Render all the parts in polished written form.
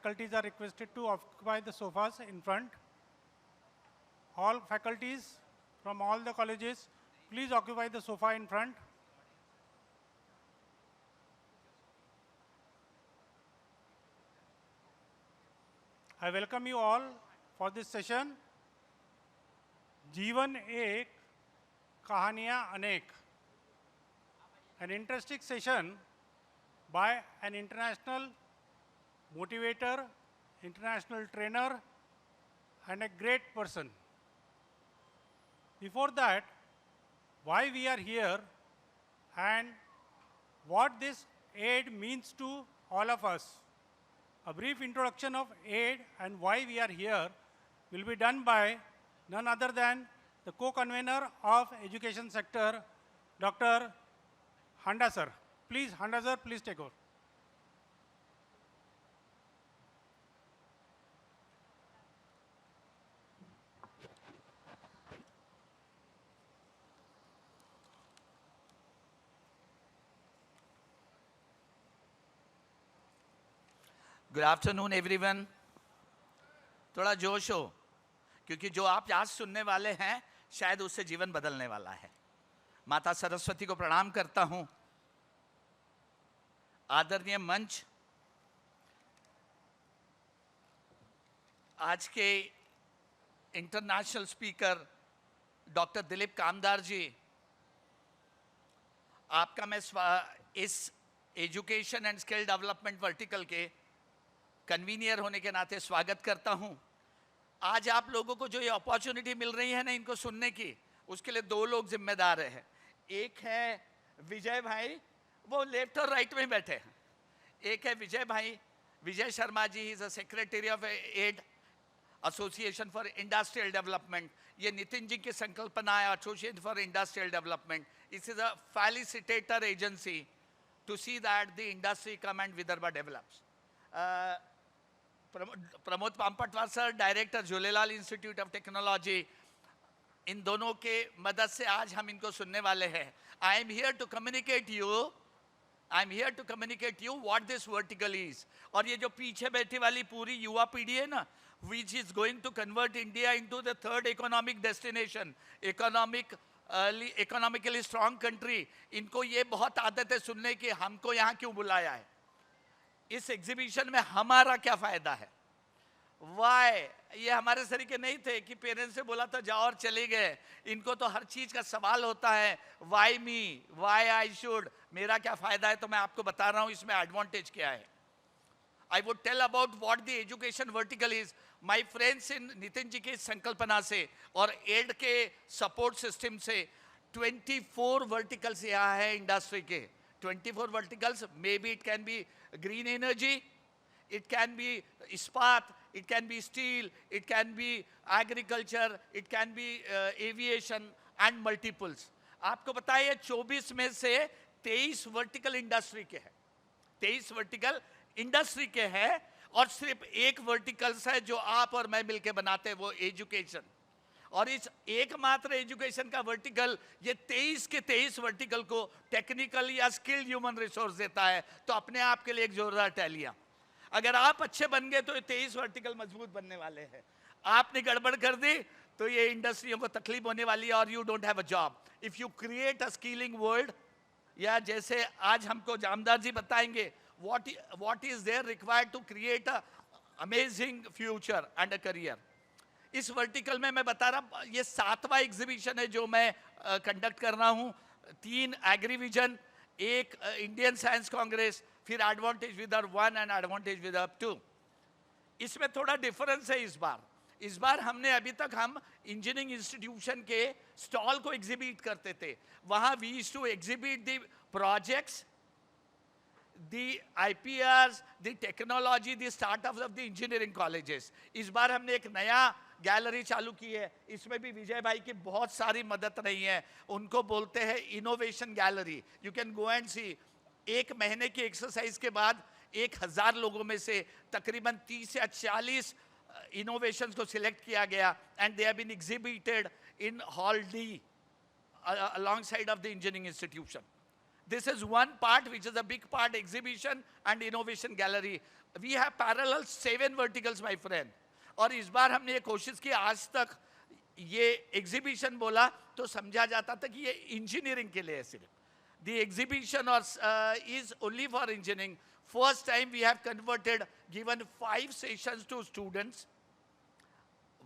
faculties are requested to occupy the sofas in front. All faculties from all the colleges, please occupy the sofa in front. I welcome you all for this session. जीवन एक, कहानियाँ अनेक. An interesting session by an international motivator, international trainer, and a great person. Before that, why we are here and what this aid means to all of us. A brief introduction of aid and why we are here will be done by none other than the co-convener of education sector, Dr. Handa sir. Please, Handa sir, please take over. Good afternoon everyone. थोड़ा जोश हो, क्योंकि जो आप आज सुनने वाले हैं शायद उससे जीवन बदलने वाला है. माता सरस्वती को प्रणाम करता हूं. आदरणीय मंच, आज के international speaker doctor Dilip Kamdar जी, आपका मैं इस education and skill development vertical के कन्वीनियर होने के नाते स्वागत करता हूं. आज आप लोगों को जो ये अपॉर्चुनिटी मिल रही है ना इनको सुनने की, उसके लिए दो लोग जिम्मेदार हैं. एक है विजय भाई, वो लेफ्ट और राइट में बैठे हैं. एक है विजय भाई, Vijay Sharma ji, is a secretary of aid association for industrial development. ये नितिन जी की संकल्पना है, association for industrial development. It is a facilitator agency to see that the industry come and Vidarbha develops. Pramod Pampatwar sir, director Jhulelal institute of technology, इन दोनों के मदद से आज हम इनको सुनने वाले हैं. I am here to communicate you what this vertical is. और ये जो पीछे बैठी वाली पूरी युवा पीढ़ी है ना, which is going to convert India into the third economic destination, economically strong country, इनको ये बहुत आदत है सुनने की हमको यहाँ क्यों बुलाया है, इस एग्जीबिशन में हमारा क्या फायदा है. वाई, ये हमारे तरीके नहीं थे कि पेरेंट्स से बोला था जाओ और चले गए. इनको तो हर चीज का सवाल होता है, why me, why I should, मेरा क्या फायदा है. तो मैं आपको बता रहा हूं इसमें एडवांटेज क्या है. I would tell about what the education vertical is. My friends, इन नितिन जी की संकल्पना से और एड के सपोर्ट सिस्टम से 24 वर्टिकल्स यहाँ है इंडस्ट्री के. 24 verticals. Maybe it can be green energy, it can be ispat, it can be steel, it can be agriculture, it can be aviation and multiples. आपको पता है 24 में से 23 वर्टिकल इंडस्ट्री के हैं. 23 वर्टिकल इंडस्ट्री के हैं और सिर्फ एक वर्टिकल्स है जो आप और मैं मिलकर बनाते हैं, वो एजुकेशन. और इस एकमात्र एजुकेशन का वर्टिकल ये 23 के 23 वर्टिकल को टेक्निकल या स्किल्ड ह्यूमन रिसोर्स देता है. तो अपने आप के लिए एक जोरदार टैलियां. अगर आप अच्छे बन गए तो ये 23 वर्टिकल मजबूत बनने वाले हैं. आपने गड़बड़ कर दी तो ये इंडस्ट्रियों को तकलीफ होने वाली है और you don't have a job. If you create a skilling world, या जैसे आज हमको जामदार जी बताएंगे what is there required to create a amazing future and a career. इस वर्टिकल में मैं बता रहा, ये 7वां एग्जीबिशन है जो मैं कंडक्ट कर रहा हूँ. 3 एग्रीविजन, एक इंडियन साइंस कांग्रेस, फिर advantage Vidarbha 1 and advantage Vidarbha 2. इसमें थोड़ा डिफरेंस है इस बार हमने अभी तक हम इंजीनियरिंग इंस्टीट्यूशन के स्टॉल को एग्जिबिट करते थे. वहाँ we used to exhibit the projects, the IPRs, the technology, the startups of the engineering colleges. इस बार हमने एक नया गैलरी चालू की है. इसमें भी विजय भाई की बहुत सारी मदद रही है. उनको बोलते हैं innovation gallery. You can go and see. एक महीने की एक्सरसाइज के बाद 1000 लोगों में से तकरीबन 30 या 40 इनोवेशंस को सिलेक्ट किया गया and they have been exhibited in hall D alongside of the engineering institution. This is one part which is a big part, exhibition and innovation gallery. We have parallel 7 verticals my friend. और इस बार हमने ये कोशिश की, आज तक ये exhibition बोला तो समझा जाता था कि ये इंजीनियरिंग के लिए है सिर्फ। The exhibition is only for engineering. First time we have converted, given 5 sessions to students,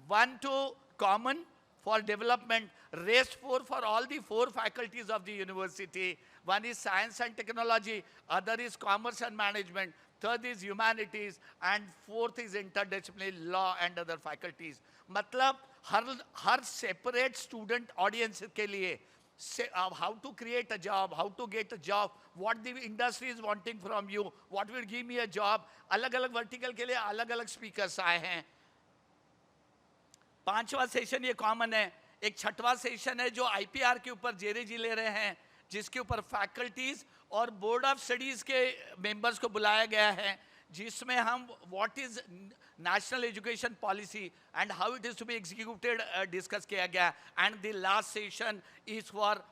1 to common for development, rest 4 for all the 4 faculties of the university. One is science and technology, other is commerce and management, third is humanities, and fourth is interdisciplinary law and other faculties. मतलब हर separate student audience के लिए how to create a job, how to get a job, what the industry is wanting from you, what will give me a job, अलग अलग vertical के लिए अलग अलग speakers आए हैं। 5वां सेशन ये कॉमन है। एक 6वां सेशन है जो आईपीआर के ऊपर जेरे जी ले रहे हैं, जिसके ऊपर फैकल्टीज और बोर्ड ऑफ स्टडीज के मेंबर्स को बुलाया गया है, जिसमें हम what is national education policy and how it is to be executed discussed किया गया। And the last session is for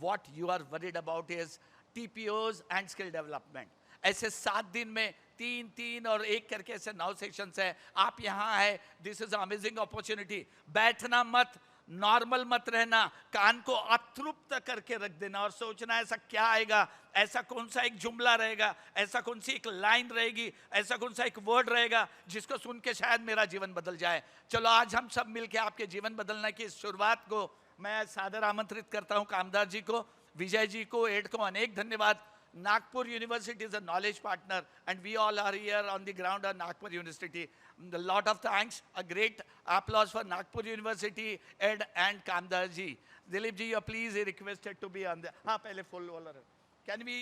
what you are worried about is TPOs and skill development. ऐसे 7 दिन में 3 और 1 करके ऐसे 9 सेशंस है। आप यहाँ है, दिस इज अमेजिंग अपॉर्चुनिटी। बैठना मत, नॉर्मल मत रहना, कान को अतृप्त करके रख देना और सोचना ऐसा क्या आएगा, ऐसा कौन सा एक जुमला रहेगा, ऐसा कौन सी एक लाइन रहेगी, ऐसा कौन सा एक वर्ड रहेगा जिसको सुन के शायद मेरा जीवन बदल जाए। चलो आज हम सब मिलके आपके जीवन बदलने की शुरुआत को मैं सादर आमंत्रित करता हूँ। कामदार जी को, विजय जी को, एड को अनेक धन्यवाद। Nagpur University is a knowledge partner and we all are here on the ground at Nagpur University. A lot of thanks, a great applause for Nagpur University, Ed and Kamdar ji. Dilip ji, you are please requested to be on the, हाँ पहले full वाला। Can we,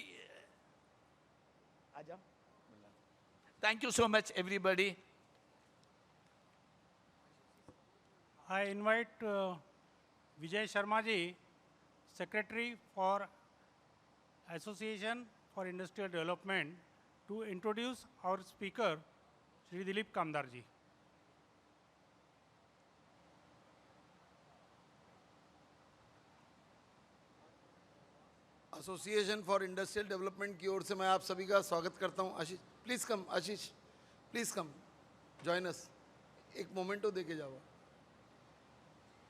आजा? Thank you so much everybody. I invite Vijay Sharma ji, Secretary for Association for Industrial Development, to introduce our speaker, Shri Dilip Kamdar ji. Association for industrial development की ओर से मैं आप सभी का स्वागत करता हूं। Ashish please come, Ashish please come, join us. एक मोमेंटो देके जाओ।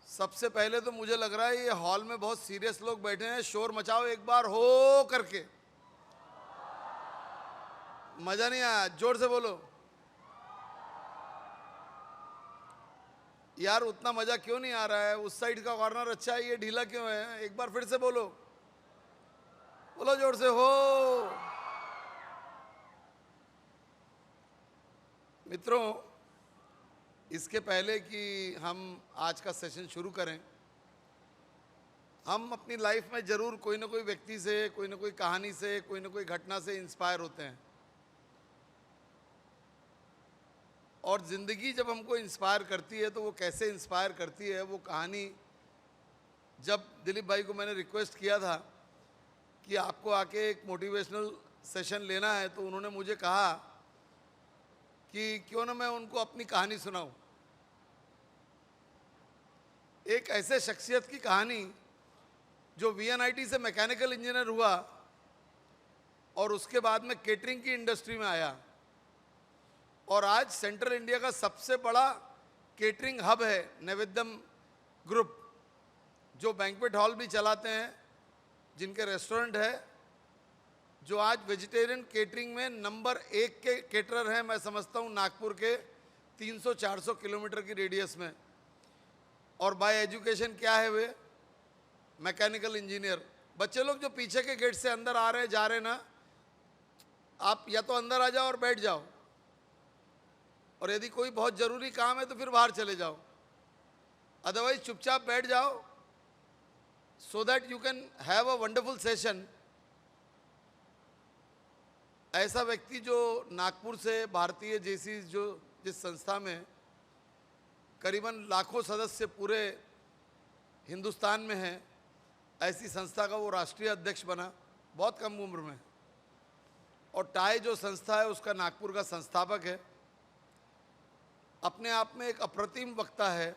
सबसे पहले तो मुझे लग रहा है ये हॉल में बहुत सीरियस लोग बैठे हैं, शोर मचाओ एक बार हो करके। मजा नहीं आया, जोर से बोलो यार। उतना मजा क्यों नहीं आ रहा है? उस साइड का कॉर्नर अच्छा है, ये ढीला क्यों है? एक बार फिर से बोलो, बोलो जोर से हो। मित्रों, इसके पहले कि हम आज का सेशन शुरू करें, हम अपनी लाइफ में ज़रूर कोई ना कोई व्यक्ति से, कोई ना कोई कहानी से, कोई ना कोई घटना से इंस्पायर होते हैं। और ज़िंदगी जब हमको इंस्पायर करती है तो वो कैसे इंस्पायर करती है, वो कहानी जब दिलीप भाई को मैंने रिक्वेस्ट किया था कि आपको आके एक मोटिवेशनल सेशन लेना है, तो उन्होंने मुझे कहा कि क्यों ना मैं उनको अपनी कहानी सुनाऊं। एक ऐसे शख्सियत की कहानी जो वीएनआईटी से मैकेनिकल इंजीनियर हुआ और उसके बाद में केटरिंग की इंडस्ट्री में आया और आज सेंट्रल इंडिया का सबसे बड़ा केटरिंग हब है नैवेद्यम ग्रुप, जो बैंक्वेट हॉल भी चलाते हैं, जिनके रेस्टोरेंट है, जो आज वेजिटेरियन केटरिंग में नंबर 1 के केटरर हैं। मैं समझता हूँ नागपुर के 300-400 किलोमीटर की रेडियस में। और बाय एजुकेशन क्या है वे? Mechanical engineer. बच्चे लोग जो पीछे के गेट से अंदर आ रहे जा रहे ना, आप या तो अंदर आ जाओ और बैठ जाओ, और यदि कोई बहुत ज़रूरी काम है तो फिर बाहर चले जाओ, अदरवाइज चुपचाप बैठ जाओ, so that you can have a wonderful session। ऐसा व्यक्ति जो नागपुर से भारतीय जैसी जो जिस संस्था में करीबन लाखों सदस्य पूरे हिंदुस्तान में हैं, ऐसी संस्था का वो राष्ट्रीय अध्यक्ष बना बहुत कम उम्र में। और टाई जो संस्था है उसका नागपुर का संस्थापक है। अपने आप में एक अप्रतिम वक्ता है।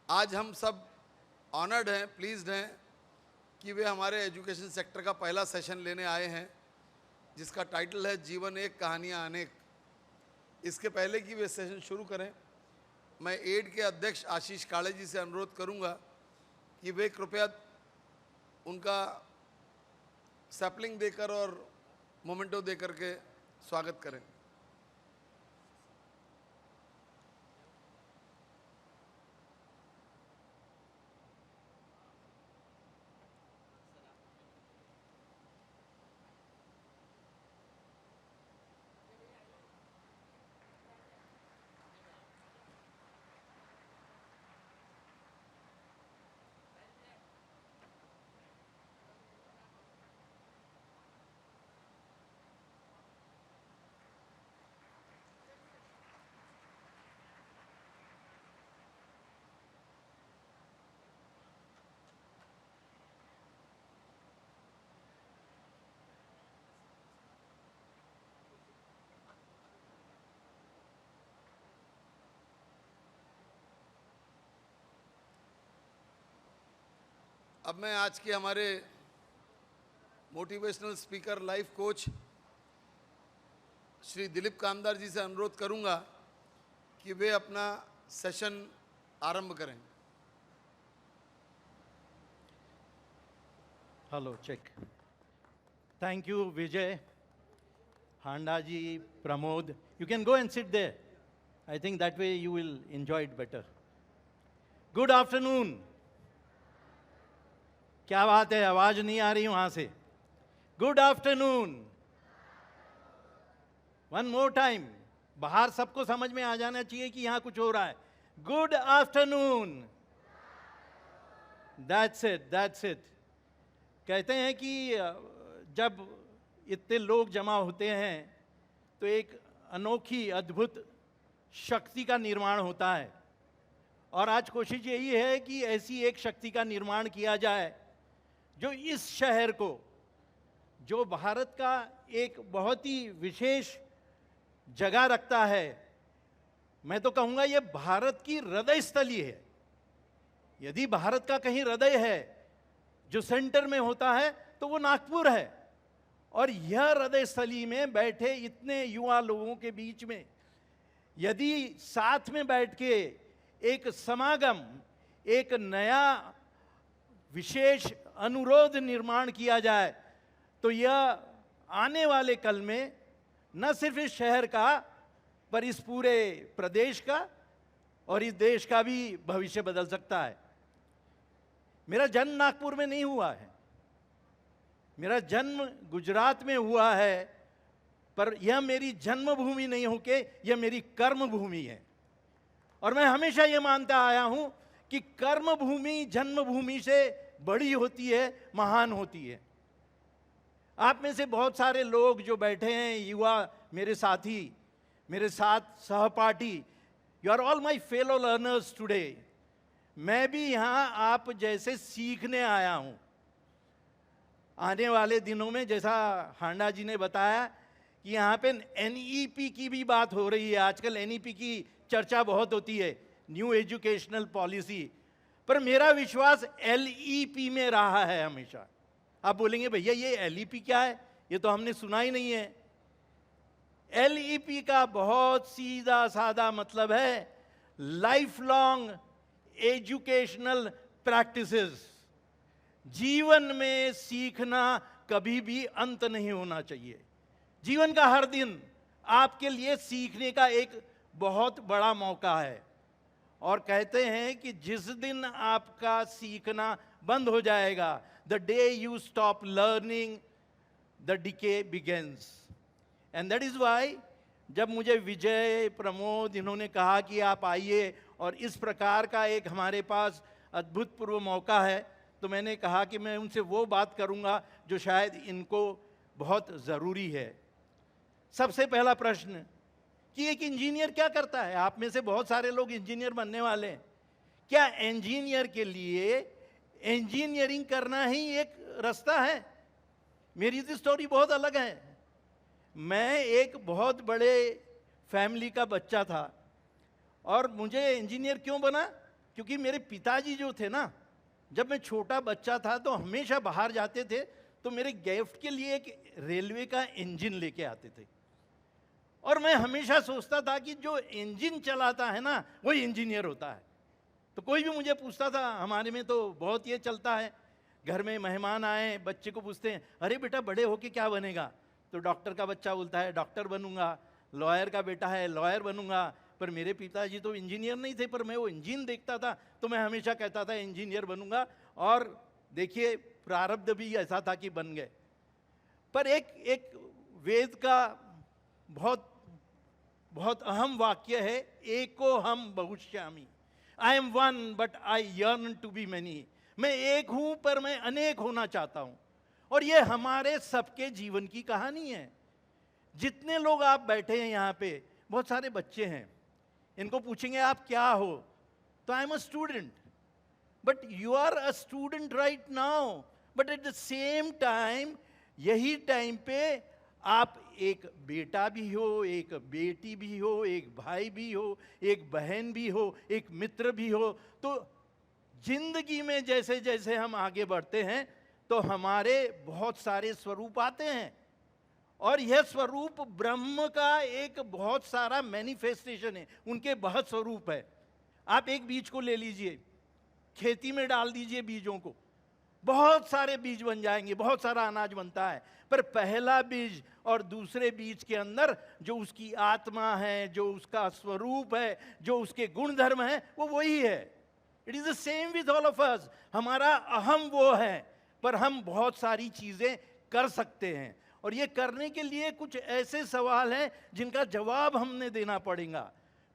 आज हम सब ऑनर्ड हैं, प्लीज्ड हैं कि वे हमारे एजुकेशन सेक्टर का पहला सेशन लेने आए हैं। जिसका टाइटल है जीवन एक कहानियाँ अनेक। इसके पहले कि वे सेशन शुरू करें, मैं एड के अध्यक्ष आशीष काळे जी से अनुरोध करूंगा कि वे कृपया उनका सैपलिंग देकर और मोमेंटो देकर के स्वागत करें। अब मैं आज के हमारे motivational speaker life coach Shri Dilip Kamdar ji से अनुरोध करूंगा कि वे अपना सेशन आरंभ करें। Hello, check. Thank you Vijay, Handa ji, Pramod. You can go and sit there. I think that way you will enjoy it better. Good afternoon. क्या बात है, आवाज नहीं आ रही वहां से? Good afternoon. One more time. बाहर सबको समझ में आ जाना चाहिए कि यहां कुछ हो रहा है। Good afternoon. That's it, that's it. कहते हैं कि जब इतने लोग जमा होते हैं तो एक अनोखी अद्भुत शक्ति का निर्माण होता है, और आज कोशिश यही है कि ऐसी एक शक्ति का निर्माण किया जाए जो इस शहर को, जो भारत का एक बहुत ही विशेष जगह रखता है, मैं तो कहूँगा ये भारत की हृदय स्थली है। यदि भारत का कहीं हृदय है जो सेंटर में होता है तो वो नागपुर है। और यह हृदय स्थली में बैठे इतने युवा लोगों के बीच में यदि साथ में बैठ के एक समागम, एक नया विशेष अनुरोध निर्माण किया जाए तो यह आने वाले कल में न सिर्फ इस शहर का पर इस पूरे प्रदेश का और इस देश का भी भविष्य बदल सकता है। मेरा जन्म नागपुर में नहीं हुआ है, मेरा जन्म गुजरात में हुआ है, पर यह मेरी जन्मभूमि नहीं होके यह मेरी कर्म भूमि है। और मैं हमेशा यह मानता आया हूं कि कर्म भूमि जन्मभूमि से बड़ी होती है, महान होती है। आप में से बहुत सारे लोग जो बैठे हैं, युवा मेरे साथी, मेरे साथ सहपाठी, you are all my fellow learners today. मैं भी यहाँ आप जैसे सीखने आया हूँ। आने वाले दिनों में, जैसा हांडा जी ने बताया कि यहाँ पे NEP की भी बात हो रही है। आजकल NEP की चर्चा बहुत होती है, न्यू एजुकेशनल पॉलिसी, पर मेरा विश्वास LEP में रहा है हमेशा। आप बोलेंगे भैया ये LEP क्या है, ये तो हमने सुना ही नहीं है। LEP का बहुत सीधा साधा मतलब है लाइफ लॉन्ग एजुकेशनल प्रैक्टिसेस। जीवन में सीखना कभी भी अंत नहीं होना चाहिए। जीवन का हर दिन आपके लिए सीखने का एक बहुत बड़ा मौका है। और कहते हैं कि जिस दिन आपका सीखना बंद हो जाएगा, the day you stop learning, the decay begins. And that is why जब मुझे विजय, प्रमोद इन्होंने कहा कि आप आइए और इस प्रकार का एक हमारे पास अद्भुतपूर्व मौका है, तो मैंने कहा कि मैं उनसे वो बात करूंगा जो शायद इनको बहुत ज़रूरी है। सबसे पहला प्रश्न कि एक इंजीनियर क्या करता है? आप में से बहुत सारे लोग इंजीनियर बनने वाले हैं। क्या इंजीनियर के लिए इंजीनियरिंग करना ही एक रास्ता है? मेरी तो स्टोरी बहुत अलग है। मैं एक बहुत बड़े फैमिली का बच्चा था, और मुझे इंजीनियर क्यों बना? क्योंकि मेरे पिताजी जो थे ना, जब मैं छोटा बच्चा था तो हमेशा बाहर जाते थे, तो मेरे गिफ्ट के लिए एक रेलवे का इंजन लेके आते थे, और मैं हमेशा सोचता था कि जो इंजन चलाता है ना वो इंजीनियर होता है। तो कोई भी मुझे पूछता था, हमारे में तो बहुत ये चलता है, घर में मेहमान आए, बच्चे को पूछते हैं, अरे बेटा बड़े होके क्या बनेगा? तो डॉक्टर का बच्चा बोलता है डॉक्टर बनूंगा, लॉयर का बेटा है लॉयर बनूंगा। पर मेरे पिताजी तो इंजीनियर नहीं थे, पर मैं वो इंजन देखता था तो मैं हमेशा कहता था इंजीनियर बनूंगा, और देखिए प्रारब्ध भी ऐसा था कि बन गए। पर एक वेद का बहुत बहुत अहम वाक्य है, एको हम बहुश्यामी, I am one but I yearn to be many. मैं एक हूं पर मैं अनेक होना चाहता हूं। और ये हमारे सबके जीवन की कहानी है। जितने लोग आप बैठे हैं यहाँ पे, बहुत सारे बच्चे हैं, इनको पूछेंगे आप क्या हो, तो I am a student. But you are a student right now, but at the same time यही टाइम पे आप एक बेटा भी हो, एक बेटी भी हो, एक भाई भी हो, एक बहन भी हो, एक मित्र भी हो। तो जिंदगी में जैसे जैसे हम आगे बढ़ते हैं तो हमारे बहुत सारे स्वरूप आते हैं, और यह स्वरूप ब्रह्म का एक बहुत सारा मैनिफेस्टेशन है, उनके बहुत स्वरूप है। आप एक बीज को ले लीजिए, खेती में डाल दीजिए बीजों को, बहुत सारे बीज बन जाएंगे, बहुत सारा अनाज बनता है। पर पहला बीज और दूसरे बीज के अंदर जो उसकी आत्मा है, जो उसका स्वरूप है, जो उसके गुण धर्म है, वो वही है। It is the same with all of us. हमारा अहम वो है, पर हम बहुत सारी चीजें कर सकते हैं, और ये करने के लिए कुछ ऐसे सवाल हैं जिनका जवाब हमने देना पड़ेगा।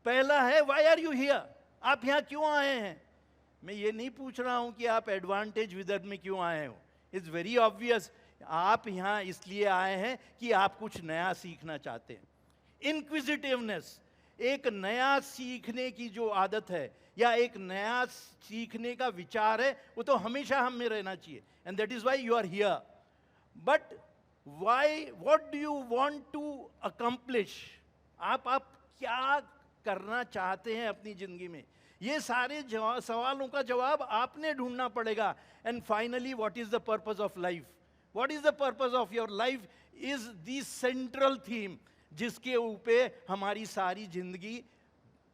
पहला है, व्हाई आर यू हियर? आप यहाँ क्यों आए हैं? मैं ये नहीं पूछ रहा हूं कि आप एडवांटेज विदर्भ में क्यों आए हो, इट्स वेरी ऑब्वियस। आप यहाँ इसलिए आए हैं कि आप कुछ नया सीखना चाहते हैं। इनक्विजिटिवनेस, एक नया सीखने की जो आदत है या एक नया सीखने का विचार है, वो तो हमेशा हम में रहना चाहिए, and that is why you are here. But why, what do you want to accomplish? आप क्या करना चाहते हैं अपनी जिंदगी में? ये सारे सवालों का जवाब आपने ढूंढना पड़ेगा। And finally, what is the purpose of life? What is the purpose of your life is the central theme, जिसके ऊपर हमारी सारी जिंदगी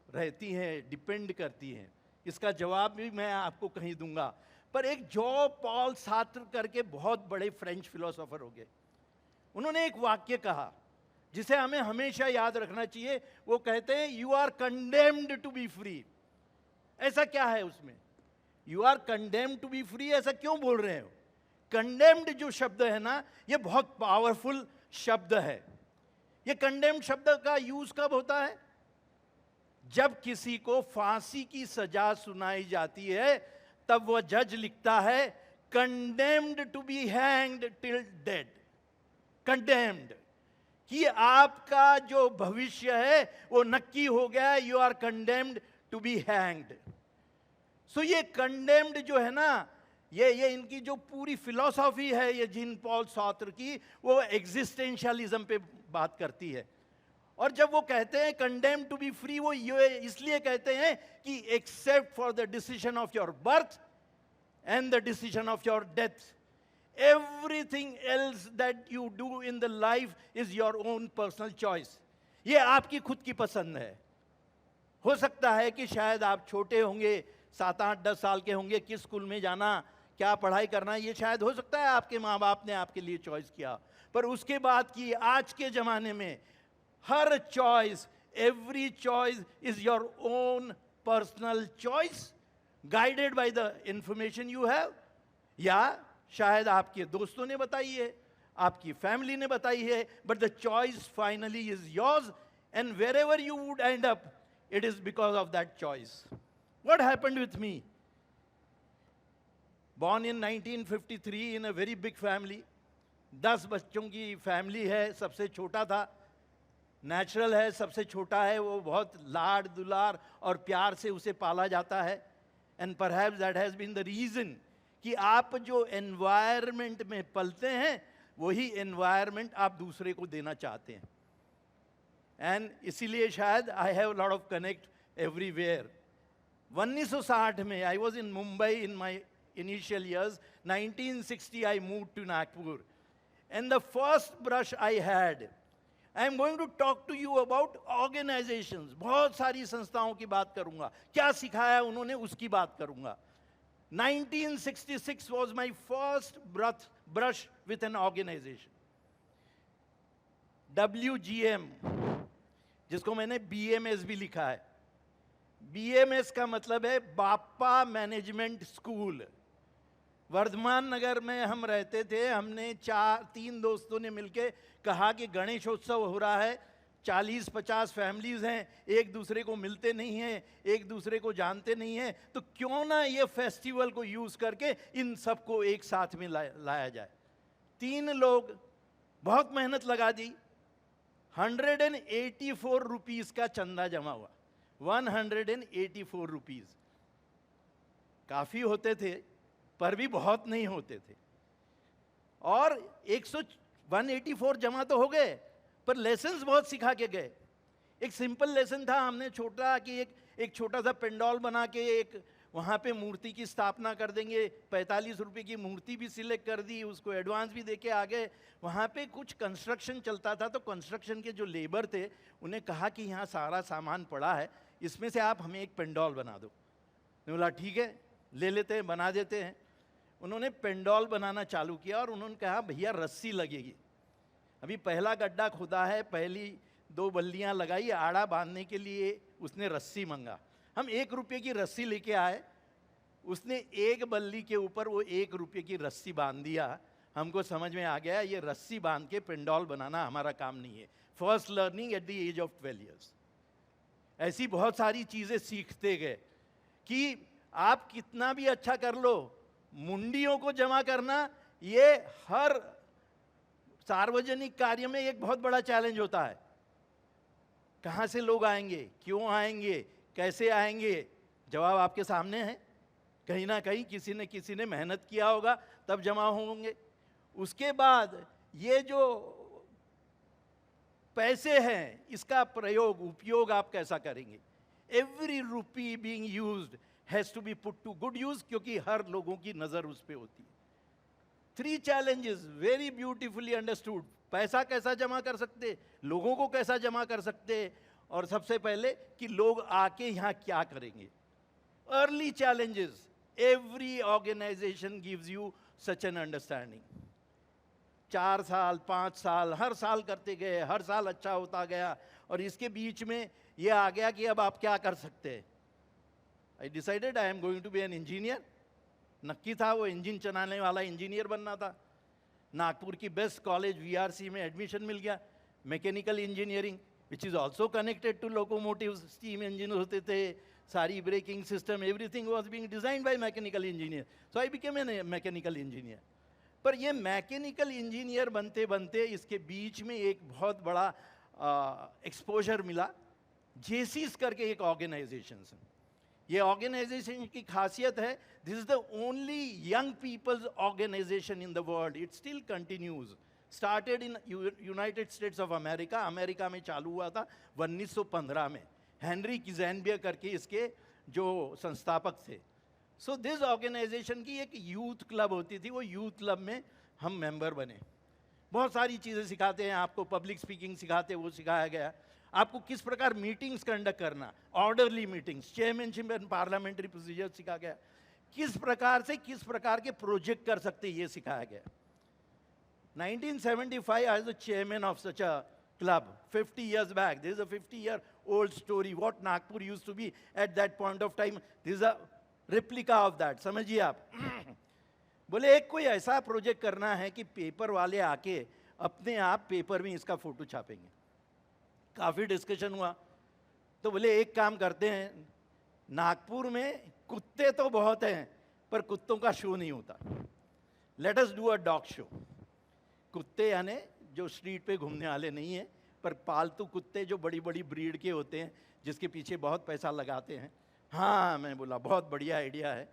रहती है, डिपेंड करती है। इसका जवाब भी मैं आपको कहीं दूंगा। पर एक जॉन पॉल सार्त्र करके बहुत बड़े फ्रेंच फिलोसोफर हो गए, उन्होंने एक वाक्य कहा जिसे हमें हमेशा याद रखना चाहिए। वो कहते हैं, you are condemned to be free. ऐसा क्या है उसमें? You are condemned to be free, ऐसा क्यों बोल रहे हो? कंडेम्ड जो शब्द है ना, ये बहुत पावरफुल शब्द है। ये कंडेम्ड शब्द का यूज कब होता है? जब किसी को फांसी की सजा सुनाई जाती है, तब वह जज लिखता है, condemned to be hanged till dead. Condemned कि आपका जो भविष्य है वो नक्की हो गया, you are condemned to be hanged. So ये कंडेम्ड जो है ना, ये इनकी जो पूरी फिलॉसफी है, ये जीन पॉल सार्त्र की, वो एग्जिस्टेंशियलिज्म पे बात करती है। और जब वो कहते हैं कंडेम्ड टू बी फ्री, वो ये इसलिए कहते हैं कि except for the decision of your birth and the decision of your death, everything else that you do in the life is your own personal choice। ये आपकी खुद की पसंद है। हो सकता है कि शायद आप छोटे होंगे, 7, 8, 10 साल के होंगे, किस स्कूल में जाना, क्या पढ़ाई करना, ये शायद हो सकता है आपके माँ बाप ने आपके लिए चॉइस किया। पर उसके बाद की आज के ज़माने में her choice, every choice is your own personal choice, guided by the information you have, या शायद आपके दोस्तों ने बताई है, आपकी फैमिली ने बताई है, but the choice finally is yours, and wherever you would end up, it is because of that choice. What happened with me? Born in 1953 in a very big family, 10 बच्चों की family है, सबसे छोटा था। Natural है, सबसे छोटा है, वो बहुत लाड दुलार और प्यार से उसे पाला जाता है। And perhaps that has been the reason कि आप जो एनवायरनमेंट में पलते हैं, वही एनवायरनमेंट आप दूसरे को देना चाहते हैं। एंड इसीलिए शायद I have lot of connect everywhere. 1960 में I was in Mumbai in my initial years. 1960 I move to Nagpur, And the first brush I had, I am going to talk to you about organizations. बहुत सारी संस्थाओं की बात करूंगा, क्या सिखाया उन्होंने उसकी बात करूंगा. 1966 was my first brush with an organization. WGM, जिसको मैंने BMS भी लिखा है. BMS का मतलब है बापा मैनेजमेंट स्कूल. वर्धमान नगर में हम रहते थे. हमने 3 दोस्तों ने मिलके कहा कि गणेशोत्सव हो रहा है, 40-50 फैमिलीज हैं, एक दूसरे को मिलते नहीं हैं, एक दूसरे को जानते नहीं हैं, तो क्यों ना ये फेस्टिवल को यूज करके इन सबको एक साथ में लाया जाए. 3 लोग बहुत मेहनत लगा दी. 184 रुपीज का चंदा जमा हुआ. 184 रुपीज काफी होते थे, पर भी बहुत नहीं होते थे. और 184 जमा तो हो गए, पर लेसन्स बहुत सिखा के गए. एक सिंपल लेसन था, हमने छोटा कि एक छोटा सा पेंडॉल बना के एक वहाँ पे मूर्ति की स्थापना कर देंगे. 45 रुपये की मूर्ति भी सिलेक्ट कर दी, उसको एडवांस भी देके आ गए. वहाँ पे कुछ कंस्ट्रक्शन चलता था, तो कंस्ट्रक्शन के जो लेबर थे उन्हें कहा कि यहाँ सारा सामान पड़ा है, इसमें से आप हमें एक पेंडॉल बना दो. मैंने बोला ठीक है, ले लेते हैं, बना देते हैं. उन्होंने पेंडॉल बनाना चालू किया और उन्होंने कहा भैया रस्सी लगेगी. अभी पहला गड्ढा खोदा है, पहली 2 बल्लियाँ लगाई, आड़ा बांधने के लिए उसने रस्सी मंगा. हम 1 रुपये की रस्सी लेके आए, उसने 1 बल्ली के ऊपर वो 1 रुपये की रस्सी बांध दिया. हमको समझ में आ गया ये रस्सी बांध के पेंडॉल बनाना हमारा काम नहीं है. First learning at the age of 12 years. ऐसी बहुत सारी चीज़ें सीखते गए कि आप कितना भी अच्छा कर लो, मुंडियों को जमा करना ये हर सार्वजनिक कार्य में एक बहुत बड़ा चैलेंज होता है. कहाँ से लोग आएंगे, क्यों आएंगे, कैसे आएंगे, जवाब आपके सामने है. कहीं ना कहीं किसी ने मेहनत किया होगा तब जमा होंगे. उसके बाद ये जो पैसे हैं, इसका प्रयोग, उपयोग आप कैसा करेंगे. Every rupee being used has to be put to good use, क्योंकि हर लोगों की नजर उस पे होती है. 3 challenges वेरी ब्यूटीफुली अंडरस्टूड. पैसा कैसा जमा कर सकते, लोगों को कैसा जमा कर सकते, और सबसे पहले कि लोग आके यहाँ क्या करेंगे. Early challenges, every organization gives you such an understanding. 4 साल 5 साल हर साल करते गए, हर साल अच्छा होता गया, और इसके बीच में ये आ गया कि अब आप क्या कर सकते हैं. I decided I am going to be an engineer. नक्की था वो इंजन चलाने वाला इंजीनियर बनना था. नागपुर की बेस्ट कॉलेज VRC में एडमिशन मिल गया, mechanical engineering, which is also connected to locomotive. Steam engine होते थे, सारी braking system, everything was being designed by mechanical engineer. So I became an mechanical engineer. पर ये मैकेनिकल इंजीनियर बनते बनते इसके बीच में एक बहुत बड़ा एक्सपोजर मिला. जेसीस करके एक ऑर्गेनाइजेशन है. ये ऑर्गेनाइजेशन की खासियत है, this is the only young people's organisation in the world. It still continues. Started in United States of America. America में चालू हुआ था 1915 में. हेनरी किज़ेनबियर करके इसके जो संस्थापक थे. सो दिस ऑर्गेनाइजेशन की एक यूथ क्लब होती थी. वो यूथ क्लब में हम मेंबर बने. बहुत सारी चीज़ें सिखाते हैं आपको. पब्लिक स्पीकिंग सिखाते हैं, वो सिखाया गया. आपको किस प्रकार मीटिंग्स कंडक्ट करना, orderly meetings, chairmanship and parliamentary procedure सिखाया गया. किस प्रकार से किस प्रकार के प्रोजेक्ट कर सकते, ये सिखाया गया. 1975 I was the chairman of such a club 50 years back. This is a 50-year-old story. What Nagpur used to be at that point of time, this is a replica of that. समझिए आप. बोले एक कोई ऐसा project करना है कि paper वाले आके अपने आप पेपर में इसका फोटो छापेंगे. काफ़ी डिस्कशन हुआ. तो बोले एक काम करते हैं, नागपुर में कुत्ते तो बहुत हैं पर कुत्तों का शो नहीं होता. Let us do a dog show. कुत्ते यानी जो स्ट्रीट पे घूमने वाले नहीं हैं, पर पालतू कुत्ते जो बड़ी बड़ी ब्रीड के होते हैं, जिसके पीछे बहुत पैसा लगाते हैं. हाँ, मैं बोला बहुत बढ़िया आइडिया है.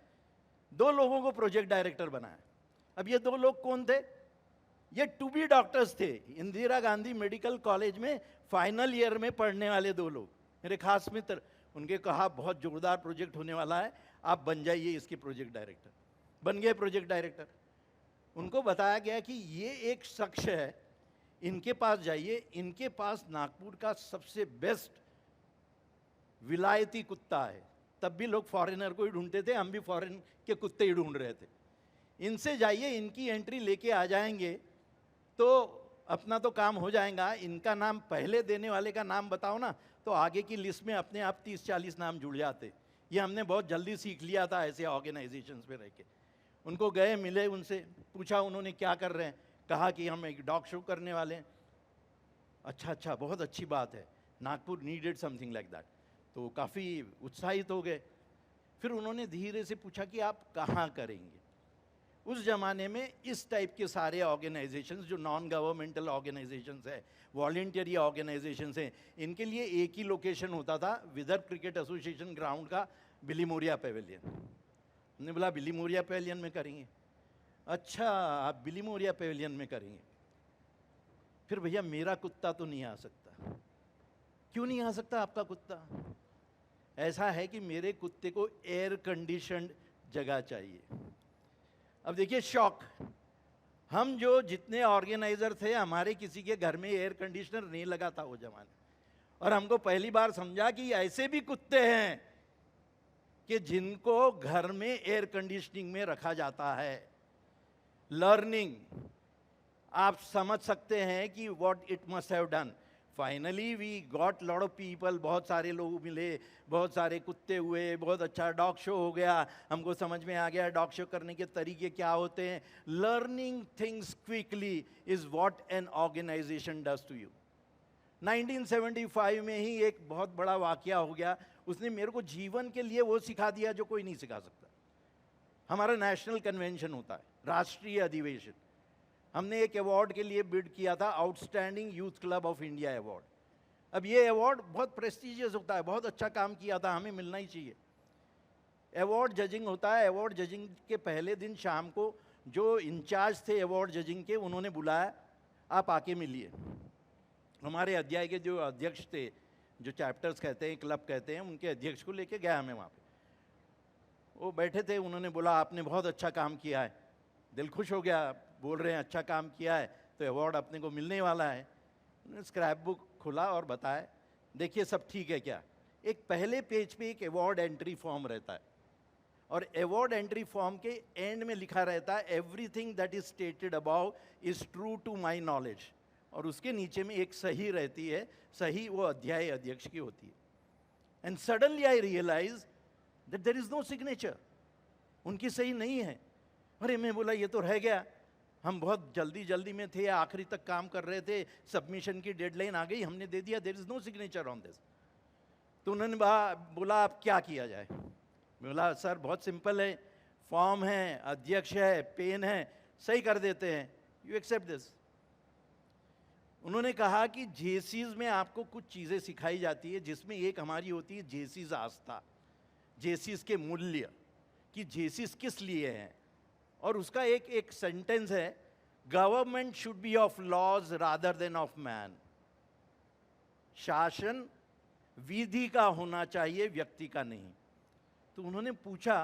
2 लोगों को प्रोजेक्ट डायरेक्टर बनाया. अब ये 2 लोग कौन थे? ये टू बी डॉक्टर्स थे. इंदिरा गांधी मेडिकल कॉलेज में फाइनल ईयर में पढ़ने वाले 2 लोग, मेरे खास मित्र. उनके कहा बहुत जोरदार प्रोजेक्ट होने वाला है, आप बन जाइए इसके प्रोजेक्ट डायरेक्टर. बन गए प्रोजेक्ट डायरेक्टर. उनको बताया गया कि ये एक शख्स है, इनके पास जाइए, इनके पास नागपुर का सबसे बेस्ट विलायती कुत्ता है। तब भी लोग फॉरेनर को ही ढूंढते थे, हम भी फॉरेन के कुत्ते ही ढूंढ रहे थे। इनसे जाइए, इनकी एंट्री लेके आ जाएंगे तो अपना तो काम हो जाएगा। इनका नाम पहले देने वाले का नाम बताओ ना, तो आगे की लिस्ट में अपने आप 30-40 नाम जुड़ जाते। ये हमने बहुत जल्दी सीख लिया था ऐसे ऑर्गेनाइजेशंस पे रह के। उनको गए, मिले, उनसे पूछा उन्होंने क्या कर रहे हैं, कहा कि हम एक डॉग शो करने वाले हैं। अच्छा, बहुत अच्छी बात है, Nagpur needed something like that. तो काफ़ी उत्साहित हो गए। फिर उन्होंने धीरे से पूछा कि आप कहाँ करेंगे। उस ज़माने में इस टाइप के सारे ऑर्गेनाइजेशंस जो नॉन गवर्नमेंटल ऑर्गेनाइजेशंस है, वॉलेंटियरी ऑर्गेनाइजेशंस हैं, इनके लिए एक ही लोकेशन होता था, विदर्भ क्रिकेट एसोसिएशन ग्राउंड का बिलीमोरिया पैवेलियन। हमने बोला बिलीमोरिया पैवेलियन में करेंगे। अच्छा, आप बिलीमोरिया पैवेलियन में करेंगे। फिर भैया मेरा कुत्ता तो नहीं आ सकता। क्यों नहीं आ सकता आपका कुत्ता? ऐसा है कि मेरे कुत्ते को एयर कंडीशनड जगह चाहिए। अब देखिए शॉक, हम जो जितने ऑर्गेनाइजर थे, हमारे किसी के घर में एयर कंडीशनर नहीं लगा था वो जमाने। और हमको पहली बार समझा कि ऐसे भी कुत्ते हैं कि जिनको घर में एयर कंडीशनिंग में रखा जाता है। लर्निंग, आप समझ सकते हैं कि what it must have done. Finally we got lot of people, बहुत सारे लोग मिले, बहुत सारे कुत्ते हुए, बहुत अच्छा डॉग शो हो गया। हमको समझ में आ गया डॉग शो करने के तरीके क्या होते हैं। Learning things quickly is what an organisation does to you. 1975 में ही एक बहुत बड़ा वाकया हो गया, उसने मेरे को जीवन के लिए वो सिखा दिया जो कोई नहीं सिखा सकता। हमारा नेशनल कन्वेंशन होता है, राष्ट्रीय अधिवेशन। हमने एक अवार्ड के लिए बिड किया था, outstanding youth club of India award. अब ये अवार्ड बहुत प्रेस्टिजियस होता है, बहुत अच्छा काम किया था, हमें मिलना ही चाहिए। अवार्ड जजिंग होता है। अवार्ड जजिंग के पहले दिन शाम को जो इंचार्ज थे अवार्ड जजिंग के, उन्होंने बुलाया, आप आके मिलिए। हमारे अध्याय के जो अध्यक्ष थे, जो चैप्टर्स कहते हैं, क्लब कहते हैं, उनके अध्यक्ष को लेके गया हमें वहाँ पे। वो बैठे थे, उन्होंने बोला आपने बहुत अच्छा काम किया है। दिल खुश हो गया, बोल रहे हैं अच्छा काम किया है तो अवार्ड अपने को मिलने वाला है। उन्होंने स्क्रैप बुक खुला और बताया, देखिए सब ठीक है क्या। एक पहले पेज पे एक अवार्ड एंट्री फॉर्म रहता है और अवार्ड एंट्री फॉर्म के एंड में लिखा रहता है everything that is stated above is true to my knowledge. और उसके नीचे में एक सही रहती है, सही वो अध्याय अध्यक्ष की होती है। And suddenly I realise that there is no signature, उनकी सही नहीं है। अरे मैं बोला ये तो रह गया, हम बहुत जल्दी में थे, आखिरी तक काम कर रहे थे, सबमिशन की डेडलाइन आ गई, हमने दे दिया, there is no signature on this. तो उन्होंने बोला अब क्या किया जाए। मैं बोला सर बहुत सिंपल है, फॉर्म है, अध्यक्ष है, पेन है, सही कर देते हैं, यू एक्सेप्ट दिस। उन्होंने कहा कि जेसीज में आपको कुछ चीज़ें सिखाई जाती है, जिसमें एक हमारी होती है जेसीज आस्था, जेसीज के मूल्य, कि जेसीज किस लिए हैं। और उसका एक सेंटेंस है, government should be of laws rather than of man. शासन विधि का होना चाहिए, व्यक्ति का नहीं। तो उन्होंने पूछा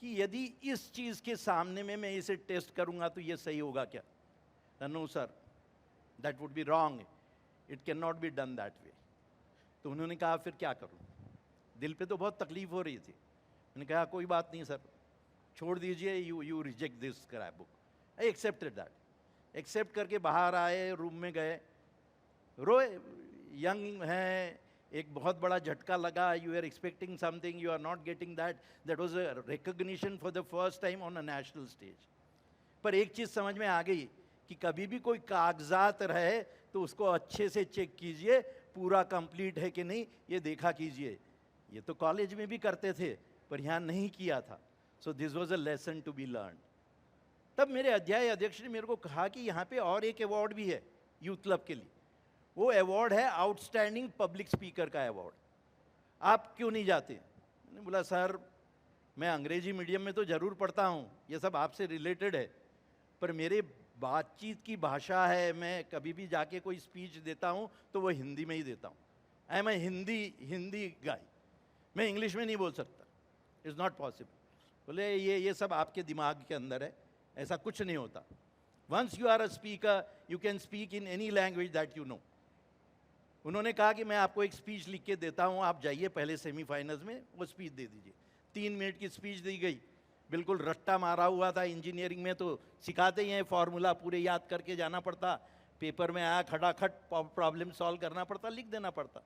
कि यदि इस चीज के सामने में मैं इसे टेस्ट करूंगा तो ये सही होगा क्या? No sir, that would be wrong, it can not be done that way. तो उन्होंने कहा फिर क्या करूं? दिल पे तो बहुत तकलीफ हो रही थी। मैंने कहा कोई बात नहीं सर, छोड़ दीजिए, you reject this scrap book. I accepted that. Accept करके बाहर आए, रूम में गए, रोए। यंग हैं, एक बहुत बड़ा झटका लगा, you are expecting something, you are not getting that. That was a recognition for the first time on a national stage. पर एक चीज़ समझ में आ गई कि कभी भी कोई कागजात रहे तो उसको अच्छे से चेक कीजिए, पूरा कंप्लीट है कि नहीं, ये देखा कीजिए। ये तो कॉलेज में भी करते थे पर यहाँ नहीं किया था। So this was a lesson to be learn. तब मेरे अध्याय अध्यक्ष ने मेरे को कहा कि यहाँ पे और एक अवार्ड भी है यूथ क्लब के लिए। वो अवार्ड है आउटस्टैंडिंग पब्लिक स्पीकर का अवार्ड, आप क्यों नहीं जाते? मैंने बोला सर मैं अंग्रेजी मीडियम में तो ज़रूर पढ़ता हूँ, ये सब आपसे रिलेटेड है, पर मेरे बातचीत की भाषा है, मैं कभी भी जाके कोई स्पीच देता हूँ तो वो हिंदी में ही देता हूँ। आई एम ए हिंदी गाय, मैं इंग्लिश में नहीं बोल सकता, इज़ नॉट पॉसिबल। बोले ये सब आपके दिमाग के अंदर है, ऐसा कुछ नहीं होता. Once you are a speaker you can speak in any language that you know. उन्होंने कहा कि मैं आपको एक स्पीच लिख के देता हूँ, आप जाइए पहले सेमीफाइनल्स में वो स्पीच दे दीजिए. 3 मिनट की स्पीच दी गई, बिल्कुल रट्टा मारा हुआ था. इंजीनियरिंग में तो सिखाते ही हैं, फॉर्मूला पूरे याद करके जाना पड़ता, पेपर में आया खटाखट प्रॉब्लम सॉल्व करना पड़ता, लिख देना पड़ता.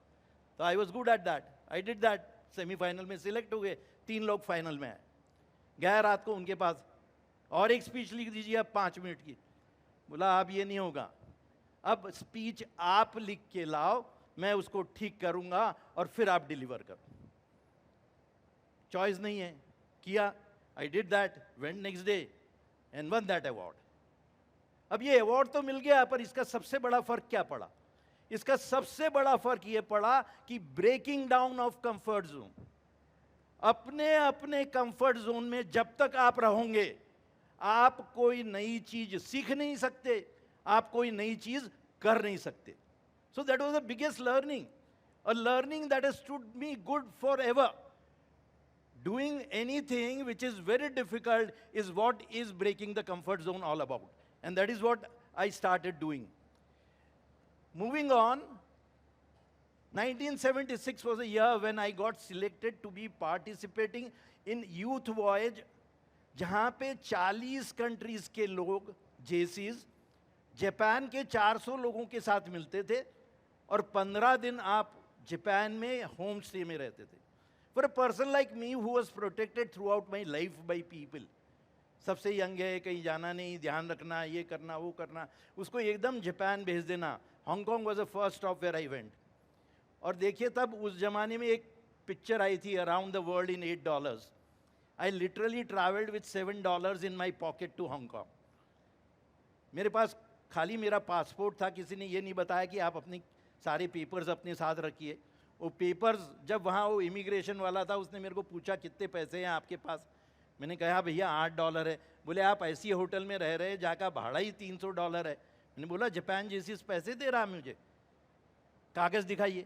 तो I was good at that, I did that. Semifinal में सिलेक्ट हो गए, 3 लोग फाइनल में आए. गया रात को उनके पास, और एक स्पीच लिख दीजिए अब 5 मिनट की. बोला अब ये नहीं होगा, अब स्पीच आप लिख के लाओ, मैं उसको ठीक करूंगा और फिर आप डिलीवर करो. चॉइस नहीं है. किया, I did that, went next day and one that award. अब ये अवार्ड तो मिल गया, पर इसका सबसे बड़ा फर्क क्या पड़ा? इसका सबसे बड़ा फर्क ये पड़ा कि breaking down of comfort zone. अपने अपने कंफर्ट जोन में जब तक आप रहोगे, आप कोई नई चीज सीख नहीं सकते, आप कोई नई चीज कर नहीं सकते. So that was the biggest learning, a learning that has stood me good forever. Doing anything which is very difficult is what is breaking the comfort zone all about. And that is what I started doing. Moving on, 1976 was a year when I got selected to be participating in youth voyage, जहाँ पे 40 countries के लोग, Jaycees, Japan के 400 लोगों के साथ मिलते थे और 15 दिन आप जापान में होम स्टे में रहते थे. For a person like me who was protected through out my life by people, सबसे यंग है, कहीं जाना नहीं, ध्यान रखना, ये करना वो करना, उसको एकदम जापान भेज देना. Hong Kong was the first stop where I went. और देखिए तब उस जमाने में एक पिक्चर आई थी, around the world in $8. I literally travelled with $7 in my pocket to Hong Kong. मेरे पास खाली मेरा पासपोर्ट था, किसी ने ये नहीं बताया कि आप अपनी सारे पेपर्स अपने साथ रखिए. वो पेपर्स जब वहाँ वो इमिग्रेशन वाला था, उसने मेरे को पूछा कितने पैसे हैं आपके पास. मैंने कहा भैया $8 है. बोले आप ऐसी होटल में रह रहे, जाका भाड़ा ही $300 है. मैंने बोला जापान जैसी पैसे दे रहा मुझे, कागज़ दिखाइए.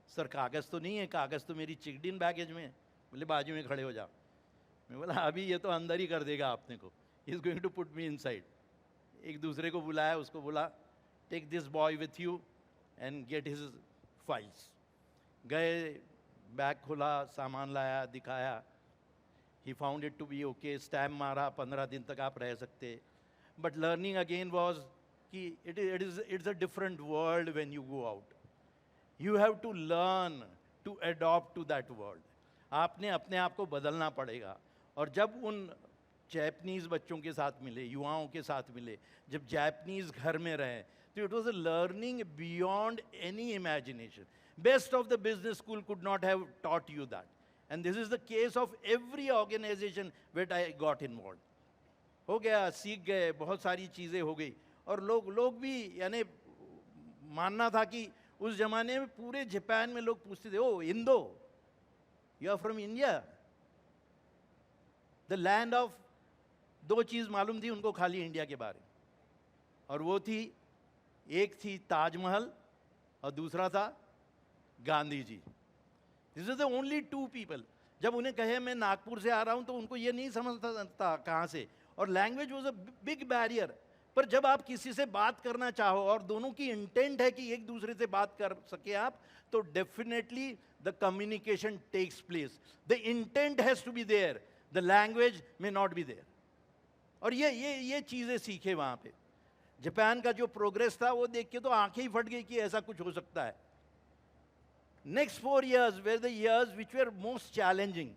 सर कागज़ तो नहीं है, कागज़ तो मेरी चेक्ड इन बैगेज में है. बोले बाजू में खड़े हो जाओ. मैं बोला अभी ये तो अंदर ही कर देगा आपने को, he is going to put me inside. एक दूसरे को बुलाया, उसको बोला take this boy with you and get his files. गए, बैग खोला, सामान लाया, दिखाया. He found it to be okay, stamp मारा, 15 दिन तक आप रह सकते. बट लर्निंग अगेन वॉज कि it's a different world when you go out. You have to learn to adopt to that world. आपने अपने आप को बदलना पड़ेगा. और जब उन जैपनीज़ बच्चों के साथ मिले, युवाओं के साथ मिले, जब जैपनीज़ घर में रहे, तो it was a learning beyond any imagination. Best of the business school could not have taught you that. And this is the case of every organisation wet I got involve. हो गया, सीख गए, बहुत सारी चीज़ें हो गई. और लोग भी यानी मानना था कि उस जमाने में पूरे जापान में लोग पूछते थे, oh Indo, you are from India. The land of, 2 चीज़ मालूम थी उनको खाली इंडिया के बारे में, और वो थी, एक थी ताजमहल और दूसरा था Gandhi ji. This is the only 2 people. जब उन्हें कहे मैं नागपुर से आ रहा हूँ तो उनको ये नहीं समझता था कहाँ से, और language was a big barrier. पर जब आप किसी से बात करना चाहो और दोनों की इंटेंट है कि एक दूसरे से बात कर सके आप, तो definitely the communication takes place. The intent has to be there, the language may not be there. और ये चीज़ें सीखे वहाँ पे. जापान का जो प्रोग्रेस था वो देख के तो आंखें ही फट गई कि ऐसा कुछ हो सकता है. Next 4 years were the years which were most challenging.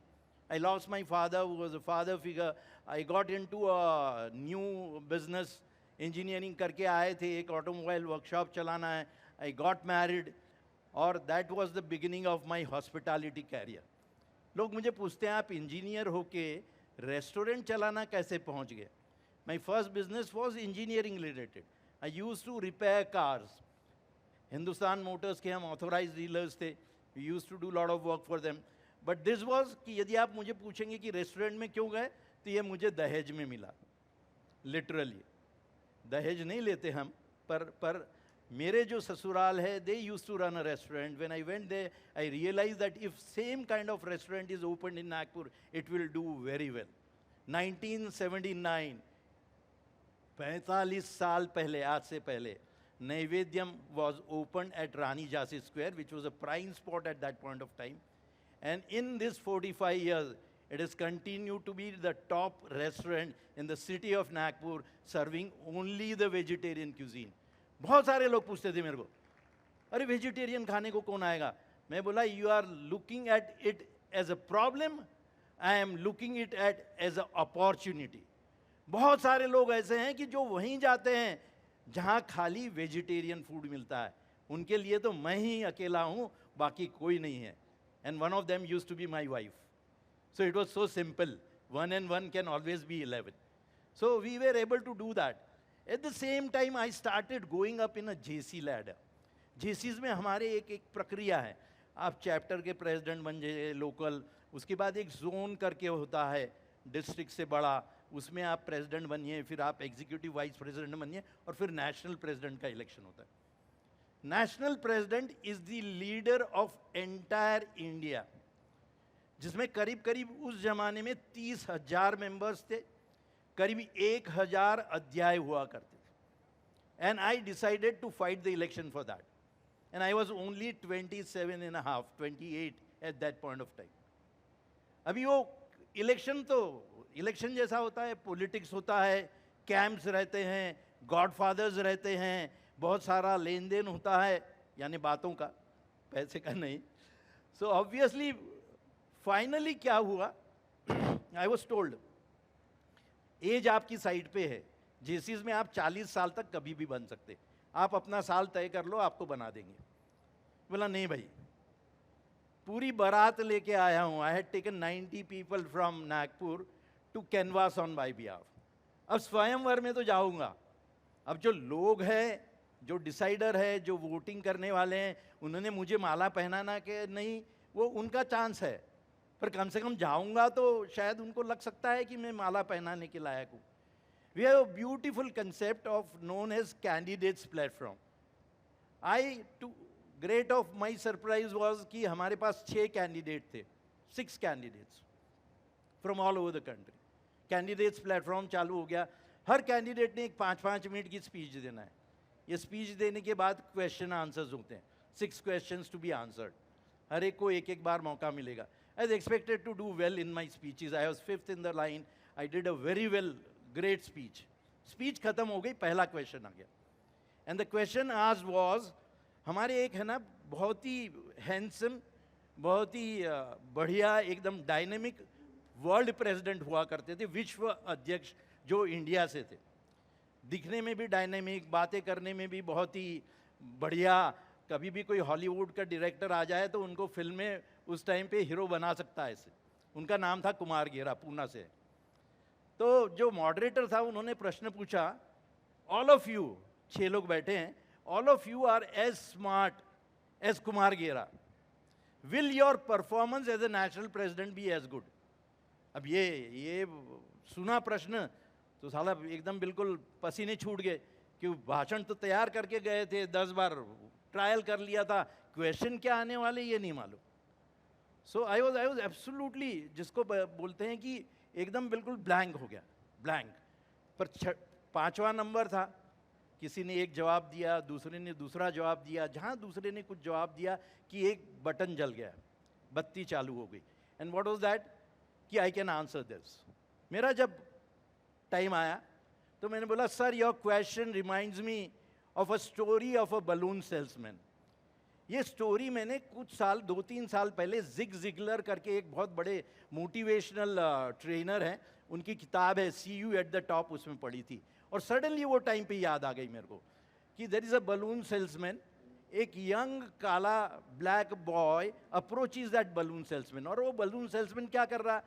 I lost my father, who was a father figure. I got into a new business. Engineering करके आए थे, एक ऑटोमोबाइल वर्कशॉप चलाना है. I got married, और that was the beginning of my hospitality career. लोग मुझे पूछते हैं आप इंजीनियर होके रेस्टोरेंट चलाना कैसे पहुंच गए. My first business was engineering related. I used to repair cars. Hindustan Motors के हम ऑथोराइज डीलर्स थे. We use to do lot of work for them. But this was कि यदि आप मुझे पूछेंगे कि रेस्टोरेंट में क्यों गए, तो ये मुझे दहेज में मिला. लिटरली दहेज नहीं लेते हम, पर मेरे जो ससुराल है, they use to run a restaurant. When I went there I realise that if same kind of restaurant is open in Nagpur, it will do very well. 1979 45 साल पहले, आज से पहले, Naivedyam was opened at Rani Jhansi Square, which was a prime spot at that point of time. And in this 45 years, it has continued to be the top restaurant in the city of Nagpur, serving only the vegetarian cuisine. बहुत सारे लोग पूछते थे मेरे को, अरे vegetarian खाने को कौन आएगा? मैं बोला, you are looking at it as a problem, I am looking it at as a opportunity. बहुत सारे लोग ऐसे हैं कि जो वहीं जाते हैं जहाँ खाली वेजिटेरियन फूड मिलता है. उनके लिए तो मैं ही अकेला हूँ, बाकी कोई नहीं है. And one of them used to be my wife. So it was so simple. 1 and 1 can always be 11. So we were able to do that. At the same time, I started going up in a JC ladder. JCs में हमारे एक प्रक्रिया है. आप chapter के president बन जाइए, local, उसके बाद एक जोन करके होता है, डिस्ट्रिक्ट से बड़ा, उसमें आप प्रेसिडेंट बनिए, फिर आप एग्जीक्यूटिव वाइस प्रेसिडेंट बनिए, और फिर नेशनल प्रेसिडेंट का इलेक्शन होता है. National president is the leader of entire India, जिसमें करीब करीब उस जमाने में 30,000 मेंबर्स थे, करीब 1,000 अध्याय हुआ करते थे. And I decided to fight the election for that. And I was only 27.5, 28 at that point of time. अभी वो इलेक्शन तो इलेक्शन जैसा होता है, पॉलिटिक्स होता है, कैंप्स रहते हैं, गॉडफादर्स रहते हैं, बहुत सारा लेन देन होता है, यानी बातों का, पैसे का नहीं. सो ऑब्वियसली फाइनली क्या हुआ, आई वॉज टोल्ड, एज आपकी साइड पे है, जेसीज में आप 40 साल तक कभी भी बन सकते, आप अपना साल तय कर लो, आपको बना देंगे. बोला नहीं भाई, पूरी बारात लेके आया हूँ. I had taken 90 people from Nagpur to canvass on my behalf. अब स्वयंवर में तो जाऊँगा. अब जो लोग हैं, जो डिसाइडर है, जो वोटिंग करने वाले हैं, उन्होंने मुझे माला पहनाना कि नहीं, वो उनका चांस है, पर कम से कम जाऊंगा तो शायद उनको लग सकता है कि मैं माला पहनाने के लायक हूँ. We have a beautiful concept of known as candidates platform. I to great of my surprise was कि हमारे पास 6 कैंडिडेट थे, 6 candidates from all over the country. Candidates platform चालू हो गया. हर कैंडिडेट ने एक 5-5 मिनट की स्पीच देना है. ये स्पीच देने के बाद क्वेश्चन आंसर्स होते हैं, 6 क्वेश्चंस टू बी आंसर्ड. हर एक को एक बार मौका मिलेगा. I was expected to do well in my speeches. I was 5th in the line. I did a very well, great speech. Speech खत्म हो गई, पहला क्वेश्चन आ गया. And the question asked was, हमारे एक है ना बहुत ही हैंडसम, बहुत ही बढ़िया, एकदम डायनेमिक वर्ल्ड प्रेसिडेंट हुआ करते थे, विश्व अध्यक्ष, जो इंडिया से थे. दिखने में भी डायनेमिक, बातें करने में भी बहुत ही बढ़िया. कभी भी कोई हॉलीवुड का डायरेक्टर आ जाए तो उनको फिल्म में उस टाइम पे हीरो बना सकता है ऐसे. उनका नाम था कुमार घेरा, पूना से. तो जो मॉडरेटर था, उन्होंने प्रश्न पूछा, ऑल ऑफ यू, 6 लोग बैठे हैं, all of you are as smart as Kumar Ghera, will your performance as a national president be as good. अब ये सुना प्रश्न तो साला एकदम बिल्कुल पसीने छूट गए, कि भाषण तो तैयार करके गए थे, 10 बार ट्रायल कर लिया था, क्वेश्चन क्या आने वाले ये नहीं मालूम. सो आई वॉज एब्सोल्युटली, जिसको बोलते हैं कि एकदम बिल्कुल ब्लैंक हो गया, ब्लैंक. पर 5वां नंबर था, किसी ने एक जवाब दिया, दूसरे ने दूसरा जवाब दिया. जहाँ दूसरे ने कुछ जवाब दिया कि एक बटन जल गया, बत्ती चालू हो गई. एंड व्हाट वाज दैट, कि आई कैन आंसर दिस. मेरा जब टाइम आया तो मैंने बोला, sir your question reminds me of a story of a balloon salesman. ये स्टोरी मैंने कुछ साल, 2-3 साल पहले, जिग जिगलर करके एक बहुत बड़े मोटिवेशनल ट्रेनर हैं, उनकी किताब है सी यू एट द टॉप, उसमें पढ़ी थी. और सडनली वो टाइम पे याद आ गई मेरे को कि there is a balloon salesman. एक यंग काला black boy approaches that balloon salesman. और वो बलून सेल्समैन क्या कर रहा,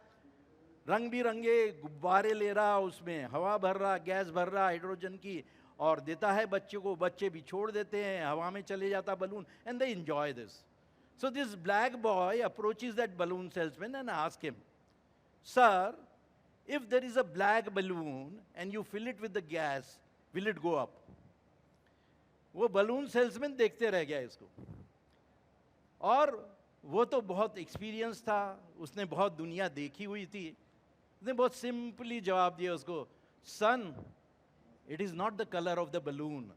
रंग बिरंगे गुब्बारे ले रहा, उसमें हवा भर रहा, गैस भर रहा हाइड्रोजन की, और देता है बच्चे को. बच्चे भी छोड़ देते हैं, हवा में चले जाता balloon, and they enjoy this. So this black boy approaches that balloon salesman and ask him, sir, if there is a black balloon and you fill it with the gas, will it go up? वो balloon salesman देखते रह गया इसको. और वो तो बहुत experience था, उसने बहुत दुनिया देखी हुई थी. उसने बहुत सिंपली जवाब दिया उसको, सन, It is not the color of the balloon,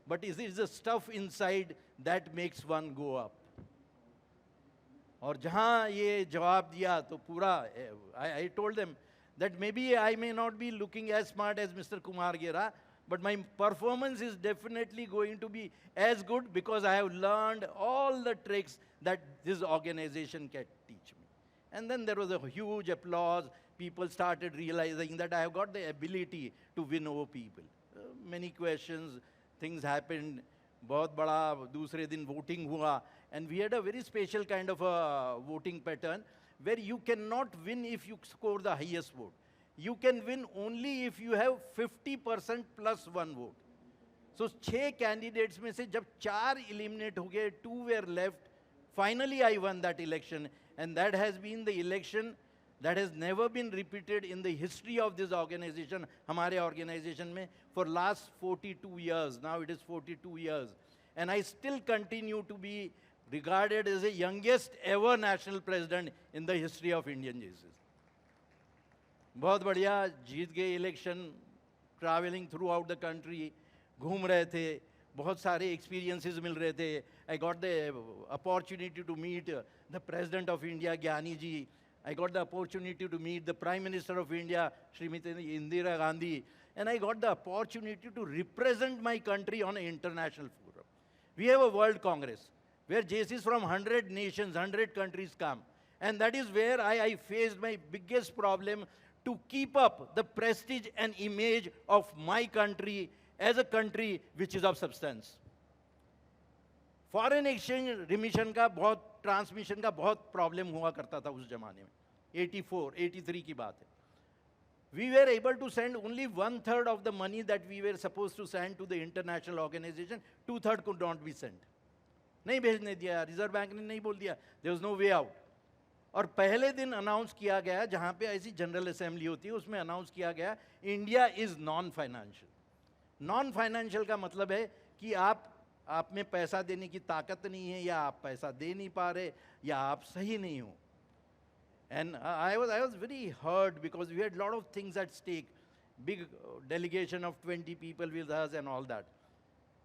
but it is the stuff inside that makes one go up. और जहाँ ये जवाब दिया तो पूरा I told them that maybe I may not be looking as smart as Mr. Kumar Gera, but my performance is definitely going to be as good because I have learned all the tricks that this organization can teach me. And then there was a huge applause. People started realizing that I have got the ability to win over people. Many questions, things happened. बहुत बड़ा दूसरे दिन voting हुआ, and we had a very special kind of a voting pattern where you cannot win if you score the highest vote. You can win only if you have 50% plus one vote. So 6 candidates में से जब 4 eliminate हो गए, 2 were left, finally I won that election, and that has been the election that has never been repeated in the history of this organization, हमारे organization में, for last 42 years. Now it is 42 years. And I still continue to be regarded as the youngest ever national president in the history of Indian Jesus. बहुत बढ़िया, जीत गए election, traveling throughout the country, घूम रहे थे, बहुत सारे experiences मिल रहे थे. I got the opportunity to meet the President of India, Gyani ji. I got the opportunity to meet the Prime Minister of India, Srimati Indira Gandhi, and I got the opportunity to represent my country on an international forum. We have a World Congress where JCs from 100 nations, 100 countries come, and that is where I faced my biggest problem to keep up the prestige and image of my country as a country which is of substance. Foreign exchange remission का बहुत, transmission का बहुत problem हुआ करता था उस जमाने में. 84, 83 की बात है. We were able to send only 1/3 of the money that we were supposed to send to the international organization. 2/3 could not be sent. नहीं भेजने दिया, रिजर्व बैंक ने नहीं बोल दिया, there was no way out. और पहले दिन अनाउंस किया गया, जहाँ पे ऐसी जनरल असेंबली होती है उसमें अनाउंस किया गया, India is non financial. Non financial का मतलब है कि आप में पैसा देने की ताकत नहीं है, या आप पैसा दे नहीं पा रहे, या आप सही नहीं हो. And I was very hurt because we had a lot of things at stake. Big delegation of 20 people with us and all that.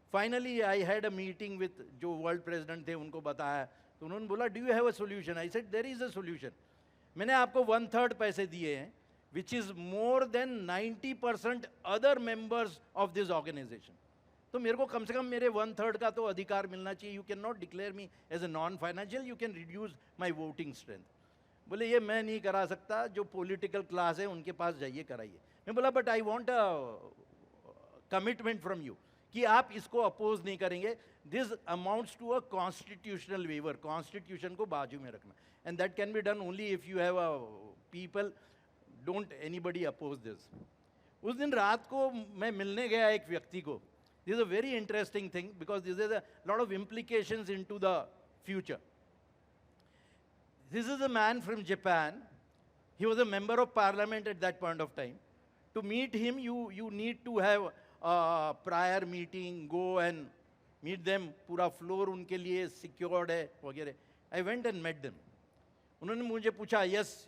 Finally, I had a meeting with जो world president थे, उनको बताया, तो उन्होंने बोला, do you have a solution? I said, there is a solution. मैंने आपको 1/3 पैसे दिए हैं, which is more than 90% other members of this organization. तो मेरे को कम से कम मेरे 1/3 का तो अधिकार मिलना चाहिए. You cannot declare me as a non-financial. You can reduce my voting strength. बोले ये मैं नहीं करा सकता, जो पॉलिटिकल क्लास है उनके पास जाइए कराइए. मैं बोला but I want a commitment from you कि आप इसको अपोज नहीं करेंगे. This amounts to a constitutional waiver. Constitution को बाजू में रखना, and that can be done only if you have a people, don't anybody oppose this. उस दिन रात को मैं मिलने गया एक व्यक्ति को. This is a very interesting thing because this is a lot of implications into the future. This is a man from Japan. He was a member of parliament at that point of time. To meet him, you need to have a prior meeting, go and meet them. पूरा floor उनके लिए secured है वगैरह. I went and met them. उन्होंने मुझे पूछा, yes,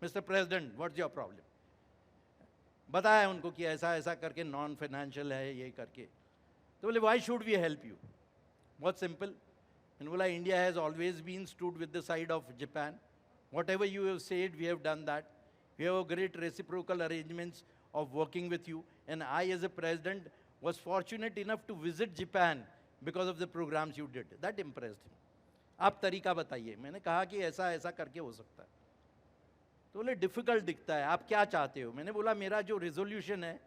Mr. President, what's your problem? बताया उनको कि ऐसा ऐसा करके non financial है ये करके. तो बोले why should we help you? बहुत simple. And बोला India has always been stood with the side of Japan. Whatever you have said, we have done that. We have a great reciprocal arrangements of working with you. And I, as a president, was fortunate enough to visit Japan because of the programs you did. That impressed him. आप तरीका बताइए. मैंने कहा कि ऐसा ऐसा करके हो सकता है. तो बोले डिफिकल्ट दिखता है, आप क्या चाहते हो? मैंने बोला मेरा जो रेजोल्यूशन है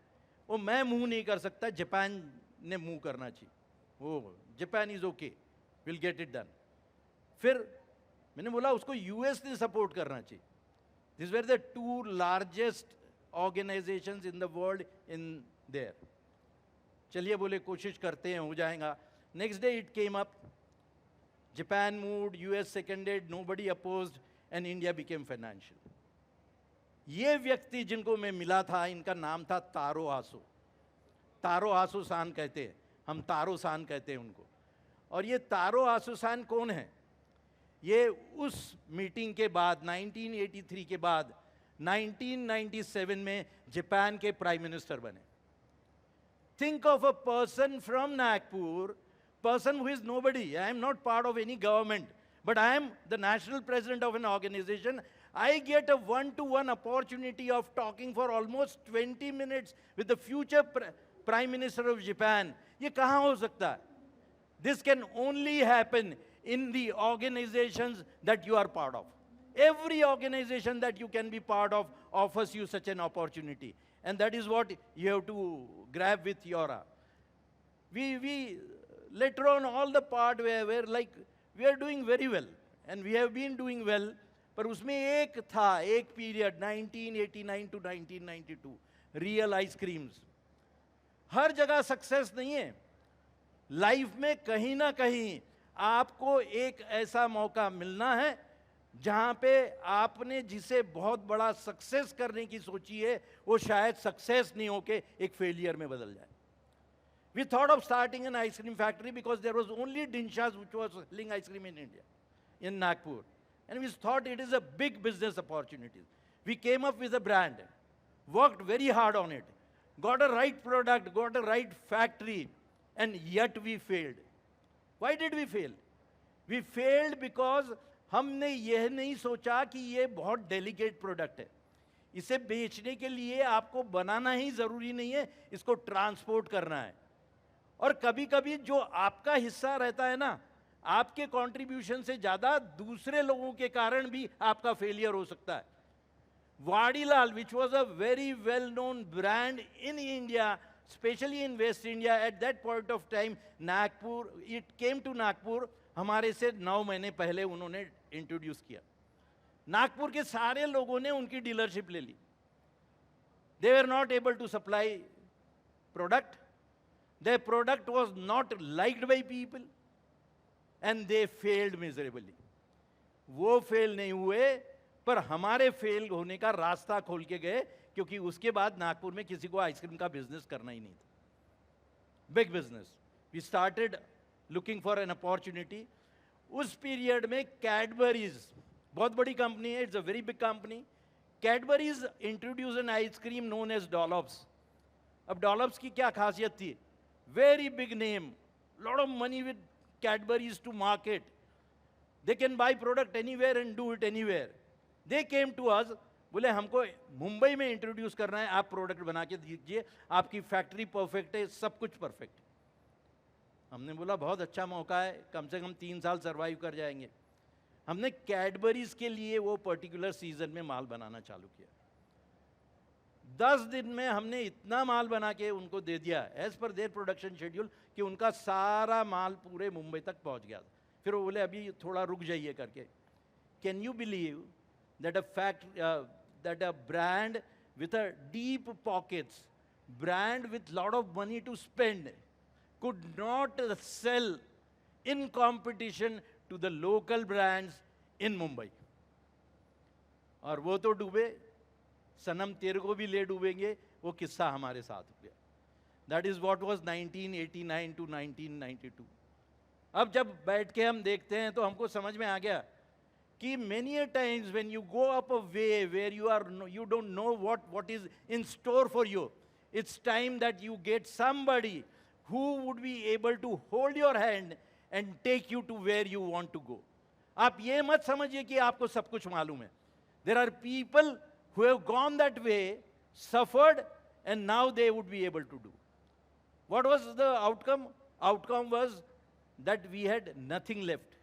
वो मैं मूव नहीं कर सकता, जापान ने मूव करना चाहिए. वो Japan is okay, will get it done. फिर मैंने बोला उसको यूएस ने सपोर्ट करना चाहिए. This were the 2 largest organisations in the world in there. चलिए बोले कोशिश करते हैं, हो जाएगा. Next day it came up, Japan moved, US seconded, nobody opposed, and India became financial. ये व्यक्ति जिनको मैं मिला था, इनका नाम था तारो आसो. तारो आसो सान कहते हैं, हम तारो सान कहते हैं उनको. और ये तारो आसुसान कौन है? ये उस मीटिंग के बाद 1983 के बाद 1997 में जापान के प्राइम मिनिस्टर बने. Think of a person from Nagpur, person who is nobody. I am not part of any government, but I am the national president of an organization. I get a one-to-one opportunity of talking for almost 20 minutes with the future Prime Minister of Japan. ये कहाँ हो सकता है? This can only happen in the organizations that you are part of. Every organization that you can be part of offers you such an opportunity. And that is what you have to grab with Yora. We later on all the part where like we are doing very well. And we have been doing well. पर उसमें एक था, एक period 1989 to 1992, real ice creams. हर जगह success नहीं है. Life में कहीं ना कहीं आपको एक ऐसा मौका मिलना है जहां पे आपने जिसे बहुत बड़ा सक्सेस करने की सोची है वो शायद सक्सेस नहीं होके एक फेलियर में बदल जाए. We thought of starting an ice cream factory because there was only Dinshas which was selling ice cream in India, in Nagpur. And we thought it is a big business opportunity. We came up with a brand, worked very hard on it, got a right product, got a right factory, and yet we failed. Why did we fail? We failed because हमने यह नहीं सोचा कि ये बहुत delicate product है. इसे बेचने के लिए आपको बनाना ही ज़रूरी नहीं है, इसको ट्रांसपोर्ट करना है. और कभी कभी जो आपका हिस्सा रहता है ना, आपके कंट्रीब्यूशन से ज़्यादा दूसरे लोगों के कारण भी आपका फेलियर हो सकता है. Vadilal, which was a very well-known brand in India, especially in West India, at that point of time, Nagpur, it came to Nagpur, हमारे से 9 महीने पहले उन्होंने इंट्रोड्यूस किया. नागपुर के सारे लोगों ने उनकी डीलरशिप ले ली. They were not able to supply product. Their product was not liked by people. And they failed miserably. वो फेल नहीं हुए, पर हमारे फेल होने का रास्ता खोल के गए, क्योंकि उसके बाद नागपुर में किसी को आइसक्रीम का बिजनेस करना ही नहीं था. Big business. We started looking for an opportunity. उस पीरियड में कैडबरीज, बहुत बड़ी कंपनी है, it's a very big company. Cadbury's introduce an ice cream known as Dollops. अब डॉलप्स की क्या खासियत थी? Very big name, lot of money with Cadbury's to market. They can buy product anywhere and do it anywhere. They came to us, बोले हमको मुंबई में introduce करना है, आप प्रोडक्ट बना के दीजिए, आपकी फैक्ट्री परफेक्ट है, सब कुछ परफेक्ट. हमने बोला बहुत अच्छा मौका है, कम से कम 3 साल सर्वाइव कर जाएंगे. हमने कैडबरीज के लिए वो पर्टिकुलर सीजन में माल बनाना चालू किया. 10 दिन में हमने इतना माल बना के उनको दे दिया as per their production schedule कि उनका सारा माल पूरे मुंबई तक पहुंच गया. फिर वो बोले अभी थोड़ा रुक जाइए करके. Can you believe that a brand with a deep pockets, brand with lot of money to spend, could not sell in competition to the local brands in Mumbai. और वो तो डूबे, सनम तेरे को भी ले डूबेंगे, वो किस्सा हमारे साथ हो गया. That is what was 1989 to 1992. अब जब बैठ के हम देखते हैं तो हमको समझ में आ गया कि many a times when you go up a way where you don't know what is in store for you, it's time that you get somebody who would be able to hold your hand and take you to where you want to go. आप ये मत समझिए कि आपको सब कुछ मालूम है. There are people who have gone that way, suffered, and now they would be able to do. What was the outcome? Outcome was that we had nothing left.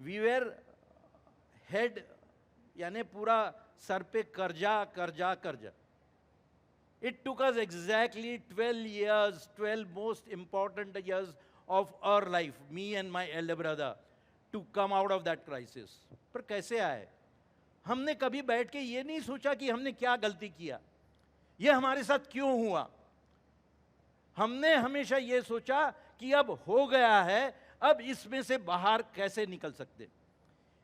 We were head, यानी पूरा sir पे कर्जा कर्जा कर्जा. It took us exactly 12 years, 12 most important years of our life, me and my elder brother, to come out of that crisis. पर कैसे आए? हमने कभी बैठ के ये नहीं सोचा कि हमने क्या गलती किया, ये हमारे साथ क्यों हुआ. हमने हमेशा ये सोचा कि अब हो गया है, अब इसमें से बाहर कैसे निकल सकते.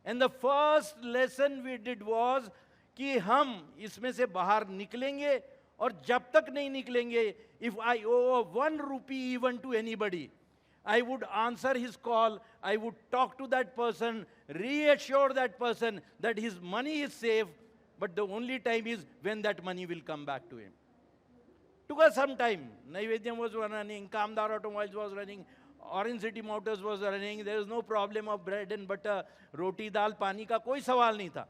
And the first lesson we did was कि हम इसमें से बाहर निकलेंगे, और जब तक नहीं निकलेंगे, if I owe 1 rupee even to anybody, I would answer his call, I would talk to that person, reassure that person that his money is safe, but the only time is when that money will come back to him. Took us some time. Naivedyam was running, Kamdar Automobiles was running, Orange City Motors was running. There was no problem of bread and butter, roti, dal, pani का कोई सवाल नहीं था.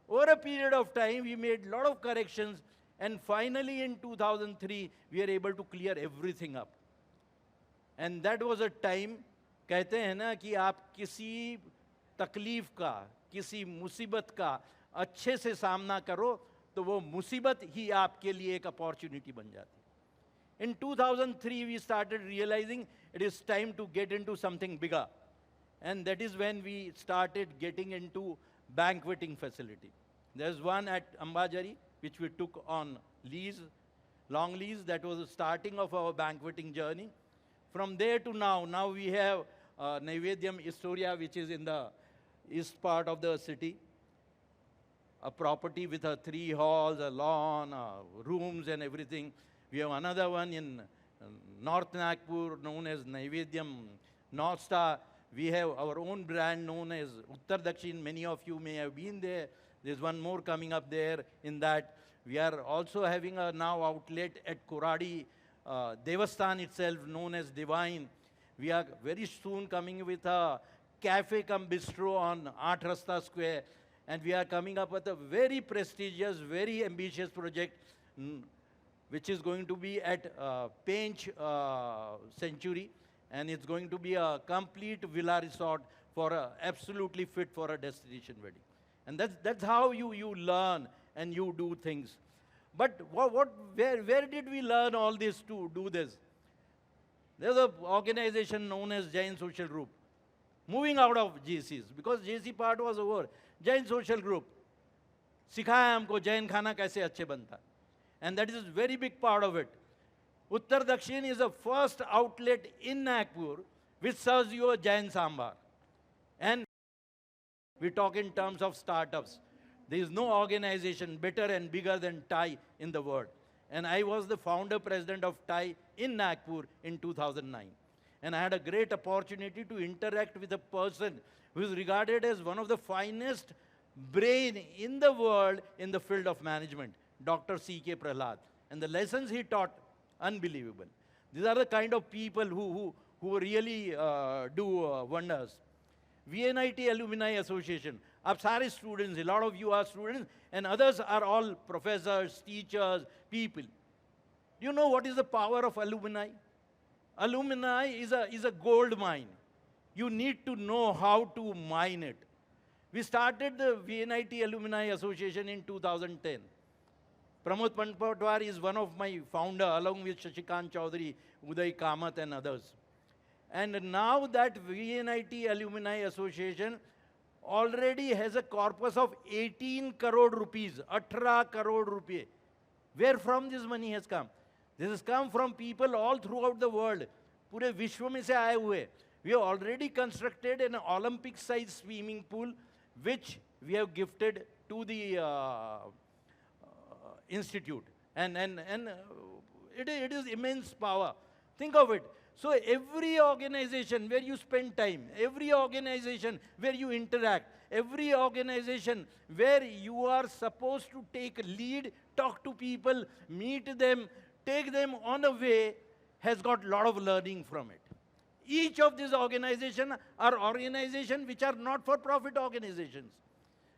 Over a period of time, we made a lot of corrections, and finally in 2003, we were able to clear everything up. And that was a time, कहते हैं ना कि आप किसी तकलीफ का, किसी मुसीबत का अच्छे से सामना करो, तो वो मुसीबत ही आपके लिए एक अपॉर्चुनिटी बन जाती है. In 2003, we started realizing it is time to get into something bigger. And that is when we started getting into banqueting facility. There's one at Ambajari, which we took on lease, long lease. That was the starting of our banqueting journey. From there to now we have Naivedyam Astoria, which is in the east part of the city. A property with 3 halls, a lawn, rooms and everything. We have another one in North Nagpur known as Naivedyam North Star. We have our own brand known as Uttar Dakshin. Many of you may have been there. There's one more coming up there in that. We are also having a now outlet at Koradi, Devasthan itself known as Divine. We are very soon coming with a cafe cum bistro on Aath Rasta Square. And we are coming up with a very prestigious, very ambitious project, which is going to be at Pench Century. And it's going to be a complete villa resort for absolutely fit for a destination wedding. And that's how you learn and you do things. But where did we learn all this to do this? There's an organization known as Jain Social Group. Moving out of JCs, because JC part was over. Jain Social Group सिखाया हमको जैन खाना कैसे अच्छे बनता, and that is a very big part of it. Uttar Dakshin is the first outlet in Nagpur which serves you a Jain sambar. And we talk in terms of startups. There is no organization better and bigger than TIE in the world. And I was the founder president of TIE in Nagpur in 2009. And I had a great opportunity to interact with a person who is regarded as one of the finest brain in the world in the field of management, Dr. C.K. Prahlad. And the lessons he taught, unbelievable. These are the kind of people who really do wonders. VNIT Alumni Association. आप सारे students, a lot of you are students, and others are all professors, teachers, people. Do you know what is the power of alumni? Alumni is a gold mine. You need to know how to mine it. We started the VNIT Alumni Association in 2010. Pramod Patwar is one of my founder, along with Shashikant Chaudhary, Uday Kamath and others. And now that VNIT Alumni Association already has a corpus of 18 crore rupees, 18 crore rupees. Where from this money has come? This has come from people all throughout the world. पूरे विश्व में से आए हुए. We have already constructed an Olympic-sized swimming pool, which we have gifted to the institute. And it is immense power. Think of it. So every organization where you spend time, every organization where you interact, every organization where you are supposed to take lead, talk to people, meet them, take them on a way, has got a lot of learning from it. Each of these organizations are organizations which are not-for-profit organizations.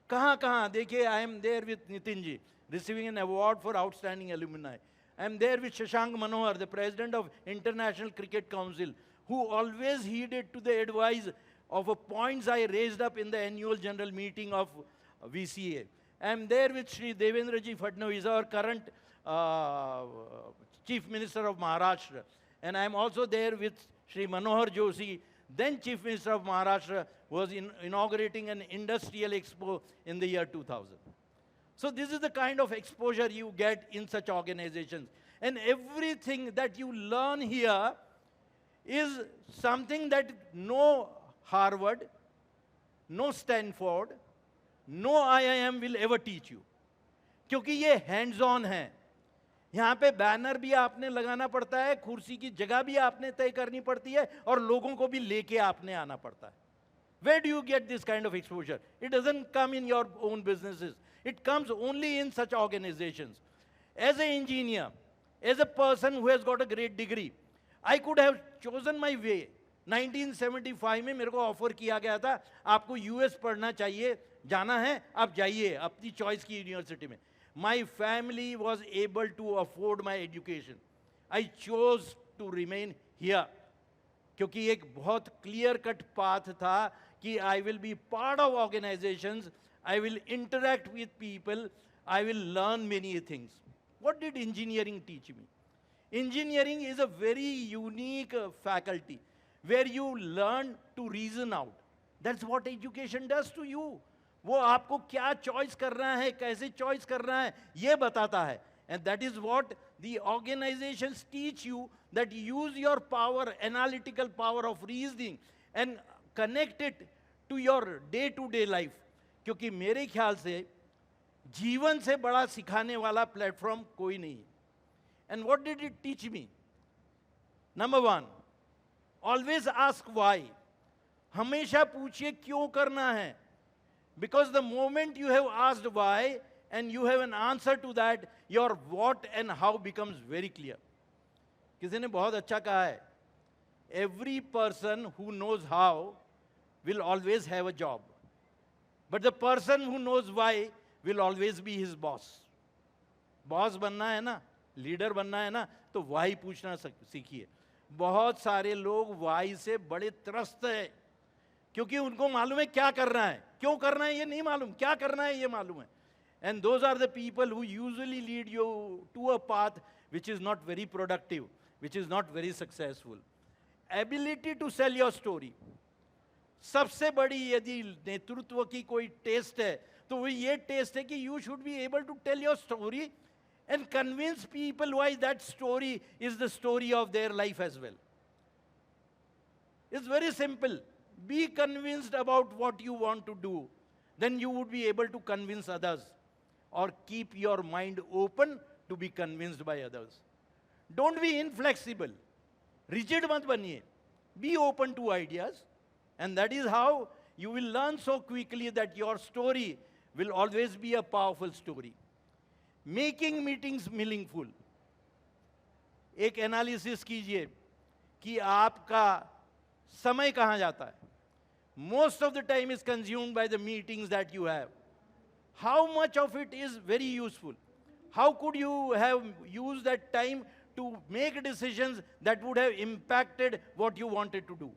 Kahan? Dekhiye, I am there with Nitin ji, receiving an award for outstanding alumni. I am there with Shashank Manohar, the president of International Cricket Council, who always heeded to the advice of points I raised up in the annual general meeting of VCA. I am there with Shri Devendra ji Fadnavis, our current Chief Minister of Maharashtra. And I am also there with Shri Manohar Joshi, then Chief Minister of Maharashtra, was inaugurating an industrial expo in the year 2000. So this is the kind of exposure you get in such organizations. And everything that you learn here is something that no Harvard, no Stanford, no IIM will ever teach you. क्योंकि ये hands-on है. यहाँ पे banner भी आपने लगाना पड़ता है, कुर्सी की जगह भी आपने तय करनी पड़ती है, और लोगों को भी लेके आपने आना पड़ता है. Where do you get this kind of exposure? It doesn't come in your own businesses. It comes only in such organizations. As an engineer, as a person who has got a great degree, I could have chosen my way. 1975 में मेरे को offer किया गया था, आपको US पढ़ना चाहिए, जाना है आप जाइए अपनी चॉइस की यूनिवर्सिटी में. My family was able to afford my education. I chose to remain here. क्योंकि एक बहुत क्लियर कट पाथ था कि I will be part of organizations, I will interact with people, I will learn many things. What did engineering teach me? Engineering is a very unique faculty where you learn to reason out. That's what education does to you. वो आपको क्या choice करना है, कैसे choice करना है, ये बताता है. And that is what the organizations teach you, that use your power, analytical power of reasoning and connect it to your day-to-day life. क्योंकि मेरे ख्याल से जीवन से बड़ा सिखाने वाला प्लेटफॉर्म कोई नहीं. And what did it teach me? Number one, always ask why. हमेशा पूछिए क्यों करना है. Because the moment you have asked why and you have an answer to that, your what and how becomes very clear. किसी ने बहुत अच्छा कहा है, every person who knows how will always have a job, but the person who knows why will always be his boss. Boss बनना है ना, leader बनना है ना, तो वाई पूछना सीखिए. बहुत सारे लोग वाई से बड़े त्रस्त हैं, क्योंकि उनको मालूम है क्या करना है, क्यों करना है ये नहीं मालूम, क्या करना है ये मालूम है. And those are the people who usually lead you to a path which is not very productive, which is not very successful. Ability to sell your story. सबसे बड़ी यदि नेतृत्व की कोई टेस्ट है तो वो ये टेस्ट है कि you should be able to tell your story and convince people why that story is the story of their life as well. It's very simple. Be convinced about what you want to do. Then you would be able to convince others. Or keep your mind open to be convinced by others. Don't be inflexible. Rigid mat baniye. Be open to ideas. And that is how you will learn so quickly that your story will always be a powerful story. Making meetings meaningful. एक analysis कीजिए कि आपका समय कहाँ जाता है. Most of the time is consumed by the meetings that you have. How much of it is very useful? How could you have used that time to make decisions that would have impacted what you wanted to do?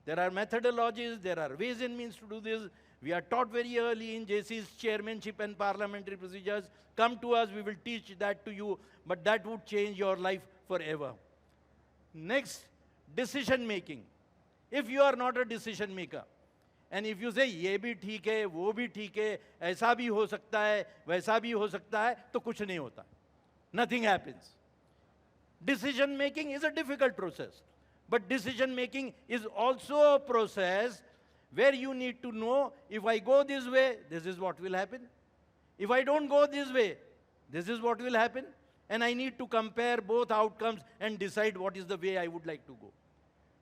There are methodologies, there are ways and means to do this. We are taught very early in JC's chairmanship and parliamentary procedures. Come to us, we will teach that to you, but that would change your life forever. Next, decision making. If you are not a decision maker, and if you say ये भी ठीक है, वो भी ठीक है, ऐसा भी हो सकता है, वैसा भी हो सकता है, तो कुछ नहीं होता. Nothing happens. Decision making is a difficult process, but decision making is also a process where you need to know, if I go this way, this is what will happen. If I don't go this way, this is what will happen. And I need to compare both outcomes and decide what is the way I would like to go.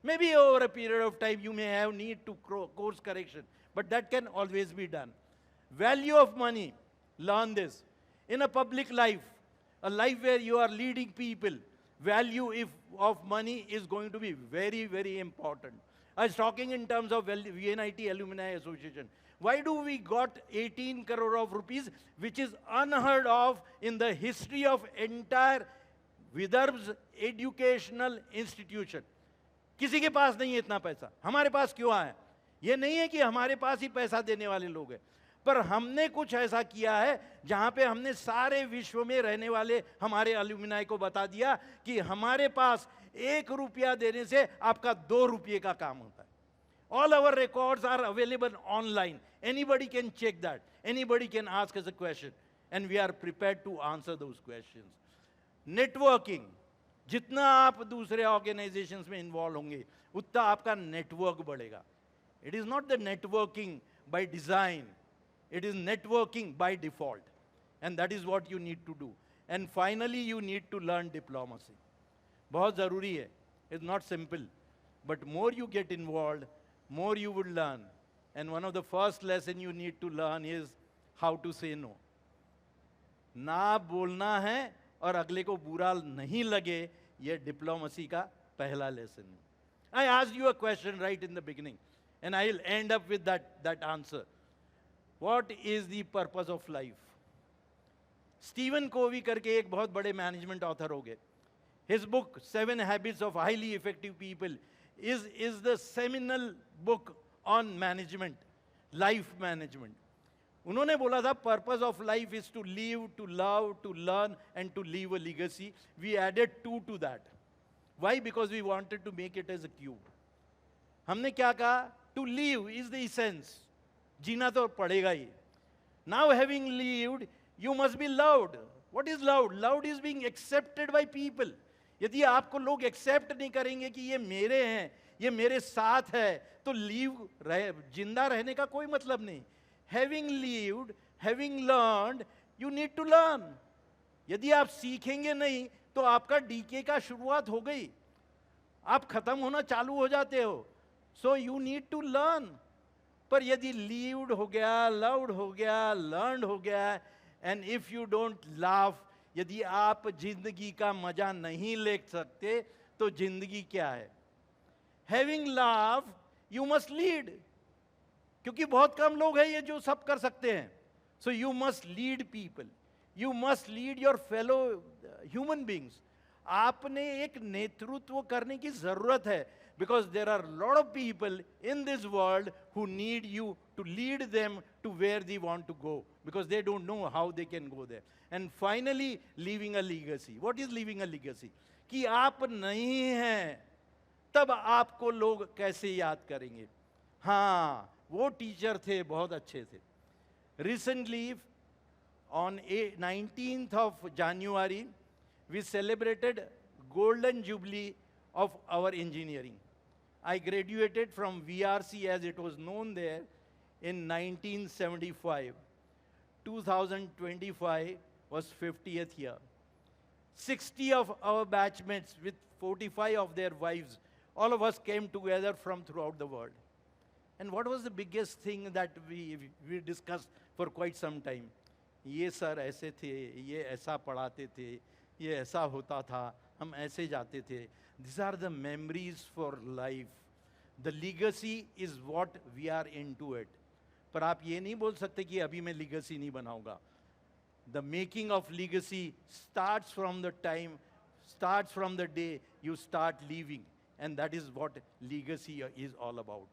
Maybe over a period of time you may have need to course correction, but that can always be done. Value of money, learn this. In a public life, a life where you are leading people, value of money is going to be very, very important. I was talking in terms of VNIT Alumni Association. Why do we got 18 crore of rupees, which is unheard of in the history of entire Vidarb's educational institution? किसी के पास नहीं है इतना पैसा, हमारे पास क्यों आया? ये नहीं है कि हमारे पास ही पैसा देने वाले लोग हैं, पर हमने कुछ ऐसा किया है जहां पे हमने सारे विश्व में रहने वाले हमारे अलुमिनाई को बता दिया कि हमारे पास 1 रुपया देने से आपका 2 रुपये का काम होता है. All our records are available online. Anybody can check that. Anybody can ask us a question, and we are prepared to answer those questions. Networking. जितना आप दूसरे ऑर्गेनाइजेशंस में इन्वॉल्व होंगे उतना आपका नेटवर्क बढ़ेगा. It is not the networking by design, it is networking by default, and that is what you need to do. And finally you need to learn diplomacy. बहुत ज़रूरी है. It's not simple, but more you get involve, more you would learn. And one of the first lesson you need to learn is how to say no. ना बोलना है और अगले को बुरा नहीं लगे, ये डिप्लोमेसी का पहला लेसन है. I asked you a question right in the beginning, and I'll end up with that answer. What is the purpose of life? Steven Covey करके एक बहुत बड़े मैनेजमेंट ऑथर हो गए. His book, 7 Habits of Highly Effective People, is the seminal book on management, life management. उन्होंने बोला था purpose of life is to live, to love, to learn and to leave a legacy. We added 2 to that. Why? Because we wanted to make it as a cube. हमने क्या कहा? To live is the essence. जीना तो पड़ेगा ही. Now having lived, you must be loved. What is loved? Loved is being accepted by people. यदि आपको लोग accept नहीं करेंगे कि ये मेरे हैं, ये मेरे साथ है, तो लीव रहे, जिंदा रहने का कोई मतलब नहीं. Having lived, having learned, you need to learn. यदि आप सीखेंगे नहीं तो आपका डीके का शुरुआत हो गई, आप खत्म होना चालू हो जाते हो. So you need to learn. पर यदि लीव्ड हो गया, लव्ड हो गया, लर्नड हो गया, and if you don't laugh, यदि आप जिंदगी का मजा नहीं ले सकते तो जिंदगी क्या है? Having laugh you must lead, क्योंकि बहुत कम लोग हैं ये जो सब कर सकते हैं. So you must lead people, you must lead your fellow human beings. आपने एक नेतृत्व करने की जरूरत है, because there are a lot of people in this world who need you to lead them to where they want to go, because they don't know how they can go there. And finally, leaving a legacy. What is leaving a legacy? कि आप नहीं हैं तब आपको लोग कैसे याद करेंगे? हाँ, वो टीचर थे, बहुत अच्छे थे. Recently, on 19th of January, we celebrated Golden Jubilee of our engineering. I graduated from VRC as it was known there in 1975. 2025 was 50th year. 60 of our batchmates with 45 of their wives, all of us came together from throughout the world. And what was the biggest thing that we discussed for quite some time? ये sir ऐसे थे, ये ऐसा पढ़ाते थे, ये ऐसा होता था, हम ऐसे जाते थे. These are the memories for life. The legacy is what we are into it. पर आप ये नहीं बोल सकते कि अभी मैं legacy नहीं बनाऊंगा. The making of legacy starts from the time, starts from the day you start living, and that is what legacy is all about.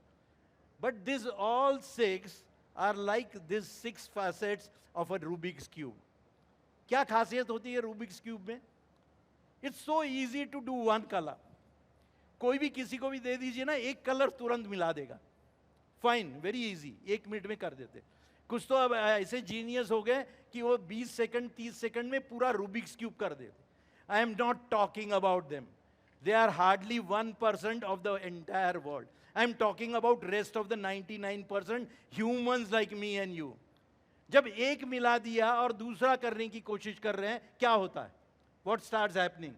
But these all 6 are like these 6 facets of a Rubik's cube. क्या खासियत होती है Rubik's cube में? It's so easy to do one color. कोई भी किसी को भी दे दीजिए ना, एक कलर तुरंत मिला देगा. फाइन, वेरी इजी, 1 मिनट में कर देते. कुछ तो अब ऐसे जीनियस हो गए कि वो 20 सेकंड 30 सेकंड में पूरा रूबिक्स क्यूब कर देते. I am not talking about them. They are hardly 1% of the entire world. I am talking about rest of the 99% humans like me and you. जब एक मिला दिया और दूसरा करने की कोशिश कर रहे हैं, क्या होता है? What starts happening?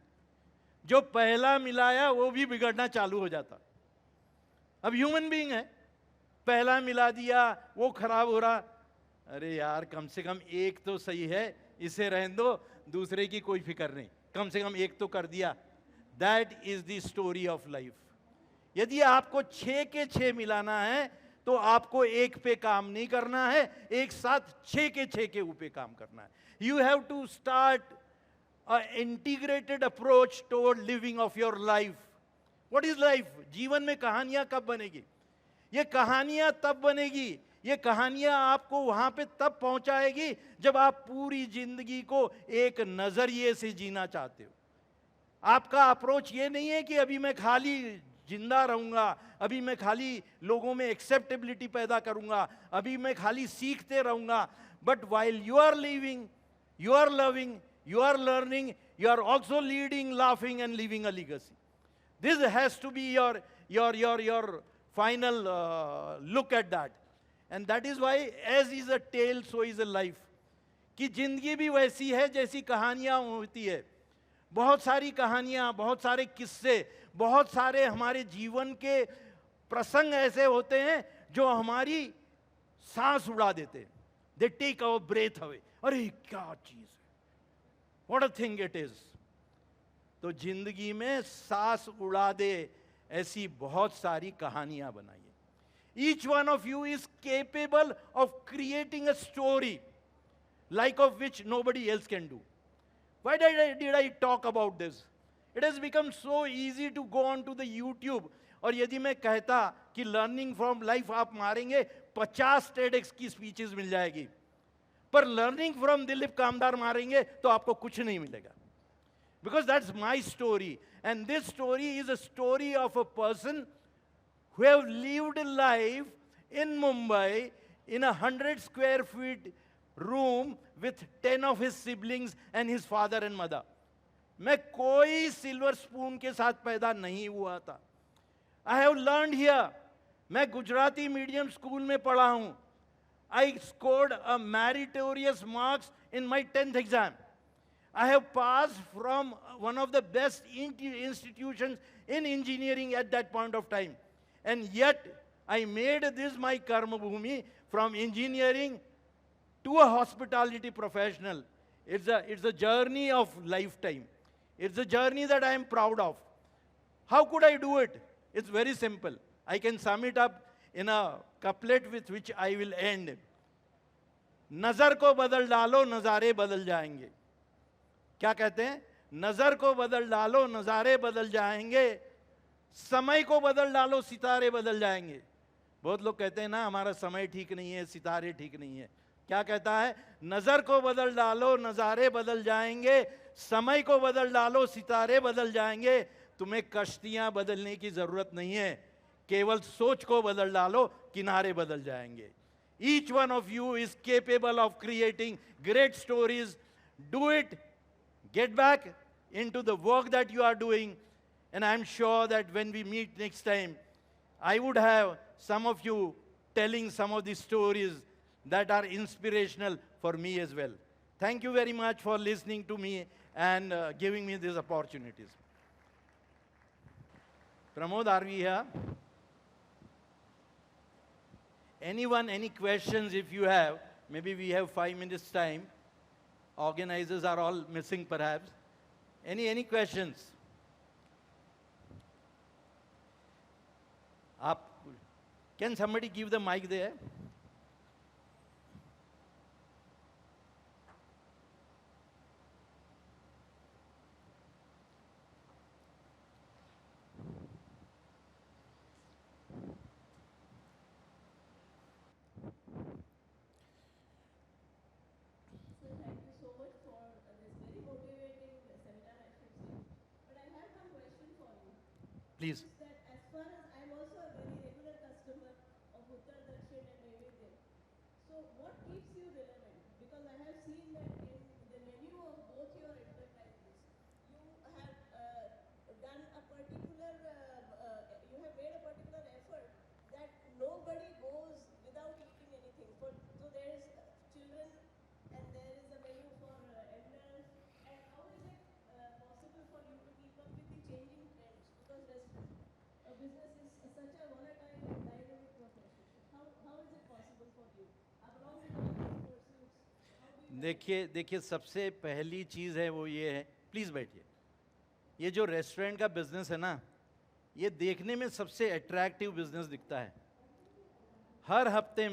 जो पहला मिलाया वो भी बिगड़ना चालू हो जाता. अब ह्यूमन बीइंग है, पहला मिला दिया वो खराब हो रहा. अरे यार, कम से कम एक तो सही है, इसे रहने दो, दूसरे की कोई फिक्र नहीं, कम से कम एक तो कर दिया. That is the story of life. यदि आपको 6 के 6 मिलाना है तो आपको एक पे काम नहीं करना है, एक साथ 6 के 6 के ऊपर काम करना है. You have to start an integrated approach toward living of your life. What is life? जीवन में कहानियां कब बनेगी? ये कहानियां तब बनेगी, ये कहानियां आपको वहां पे तब पहुंचाएगी जब आप पूरी जिंदगी को एक नजरिए से जीना चाहते हो. आपका अप्रोच ये नहीं है कि अभी मैं खाली जिंदा रहूंगा, अभी मैं खाली लोगों में एक्सेप्टेबिलिटी पैदा करूंगा, अभी मैं खाली सीखते रहूंगा. But while you are living, you are loving, you are learning, you are also leading, laughing and leaving a legacy. This has to be your final look at that. And that is why as is a tale so is a life. कि जिंदगी भी वैसी है जैसी कहानियां होती है. बहुत सारी कहानियां, बहुत सारे किस्से, बहुत सारे हमारे जीवन के प्रसंग ऐसे होते हैं जो हमारी सांस उड़ा देते हैं. They take our breath away. अरे क्या चीज है, what a thing it is. तो जिंदगी में सांस उड़ा दे ऐसी बहुत सारी कहानियां बनाइए। Each one of you is capable of creating a story like of which nobody else can do. Why did I talk about this? It has become so easy to go on to the YouTube. और यदि मैं कहता कि learning from life आप मारेंगे 50 TEDx की speeches मिल जाएगी, पर लर्निंग फ्रॉम दिलीप कामदार मारेंगे तो आपको कुछ नहीं मिलेगा। Because that's my story, and this story is a story of a person who have lived life in Mumbai in a 100 square feet room with 10 of his siblings and his father and mother. मैं कोई silver spoon के साथ पैदा नहीं हुआ था। I have learned here. मैं Gujarati medium school में पढ़ा हूं। I scored a meritorious marks in my 10th exam. I have passed from one of the best institutions in engineering at that point of time. And yet, I made this my karma bhumi from engineering to a hospitality professional. It's a journey of lifetime. It's a journey that I am proud of. How could I do it? It's very simple. I can sum it up in a couplet with which I will end. नजर को बदल डालो नजारे बदल जाएंगे। क्या कहते हैं? नजर को बदल डालो नजारे बदल जाएंगे, समय को बदल डालो सितारे बदल जाएंगे। बहुत लोग कहते हैं ना हमारा समय ठीक नहीं है, सितारे ठीक नहीं है। क्या कहता है? नजर को बदल डालो नजारे बदल जाएंगे, समय को बदल डालो सितारे बदल जाएंगे। तुम्हें कश्तियां बदलने की जरूरत नहीं है, केवल सोच को बदल डालो किनारे बदल जाएंगे। Each one of you is capable of creating great stories. Do it. Get back into the work that you are doing. And I'm sure that when we meet next time, I would have some of you telling some of the stories that are inspirational for me as well. Thank you very much for listening to me and giving me these opportunities. Pramod, are we here? Anyone, any questions if you have? Maybe we have 5 minutes time. Organizers are all missing perhaps. Any questions? Can somebody give the mic there? Please. That as far as I'm also a very regular customer of Uttar Dakshin and Naivedya. So what keeps you relevant? Because I have seen that in the menu of both your advertisements, you have done a particular, you have made a particular effort that nobody goes without eating anything. So there is children and there is a menu for elders. And how is it possible for you to keep up with the changing trends? Because business is such a volatile and dynamic profession. How is it possible for you? Along with all these pursuits, how do you देखिए सबसे पहली चीज़ है वो ये है, please बैठिए। ये जो रेस्टोरेंट का बिजनेस है ना, ये देखने में सबसे अट्रैक्टिव बिजनेस दिखता है। हर हफ्ते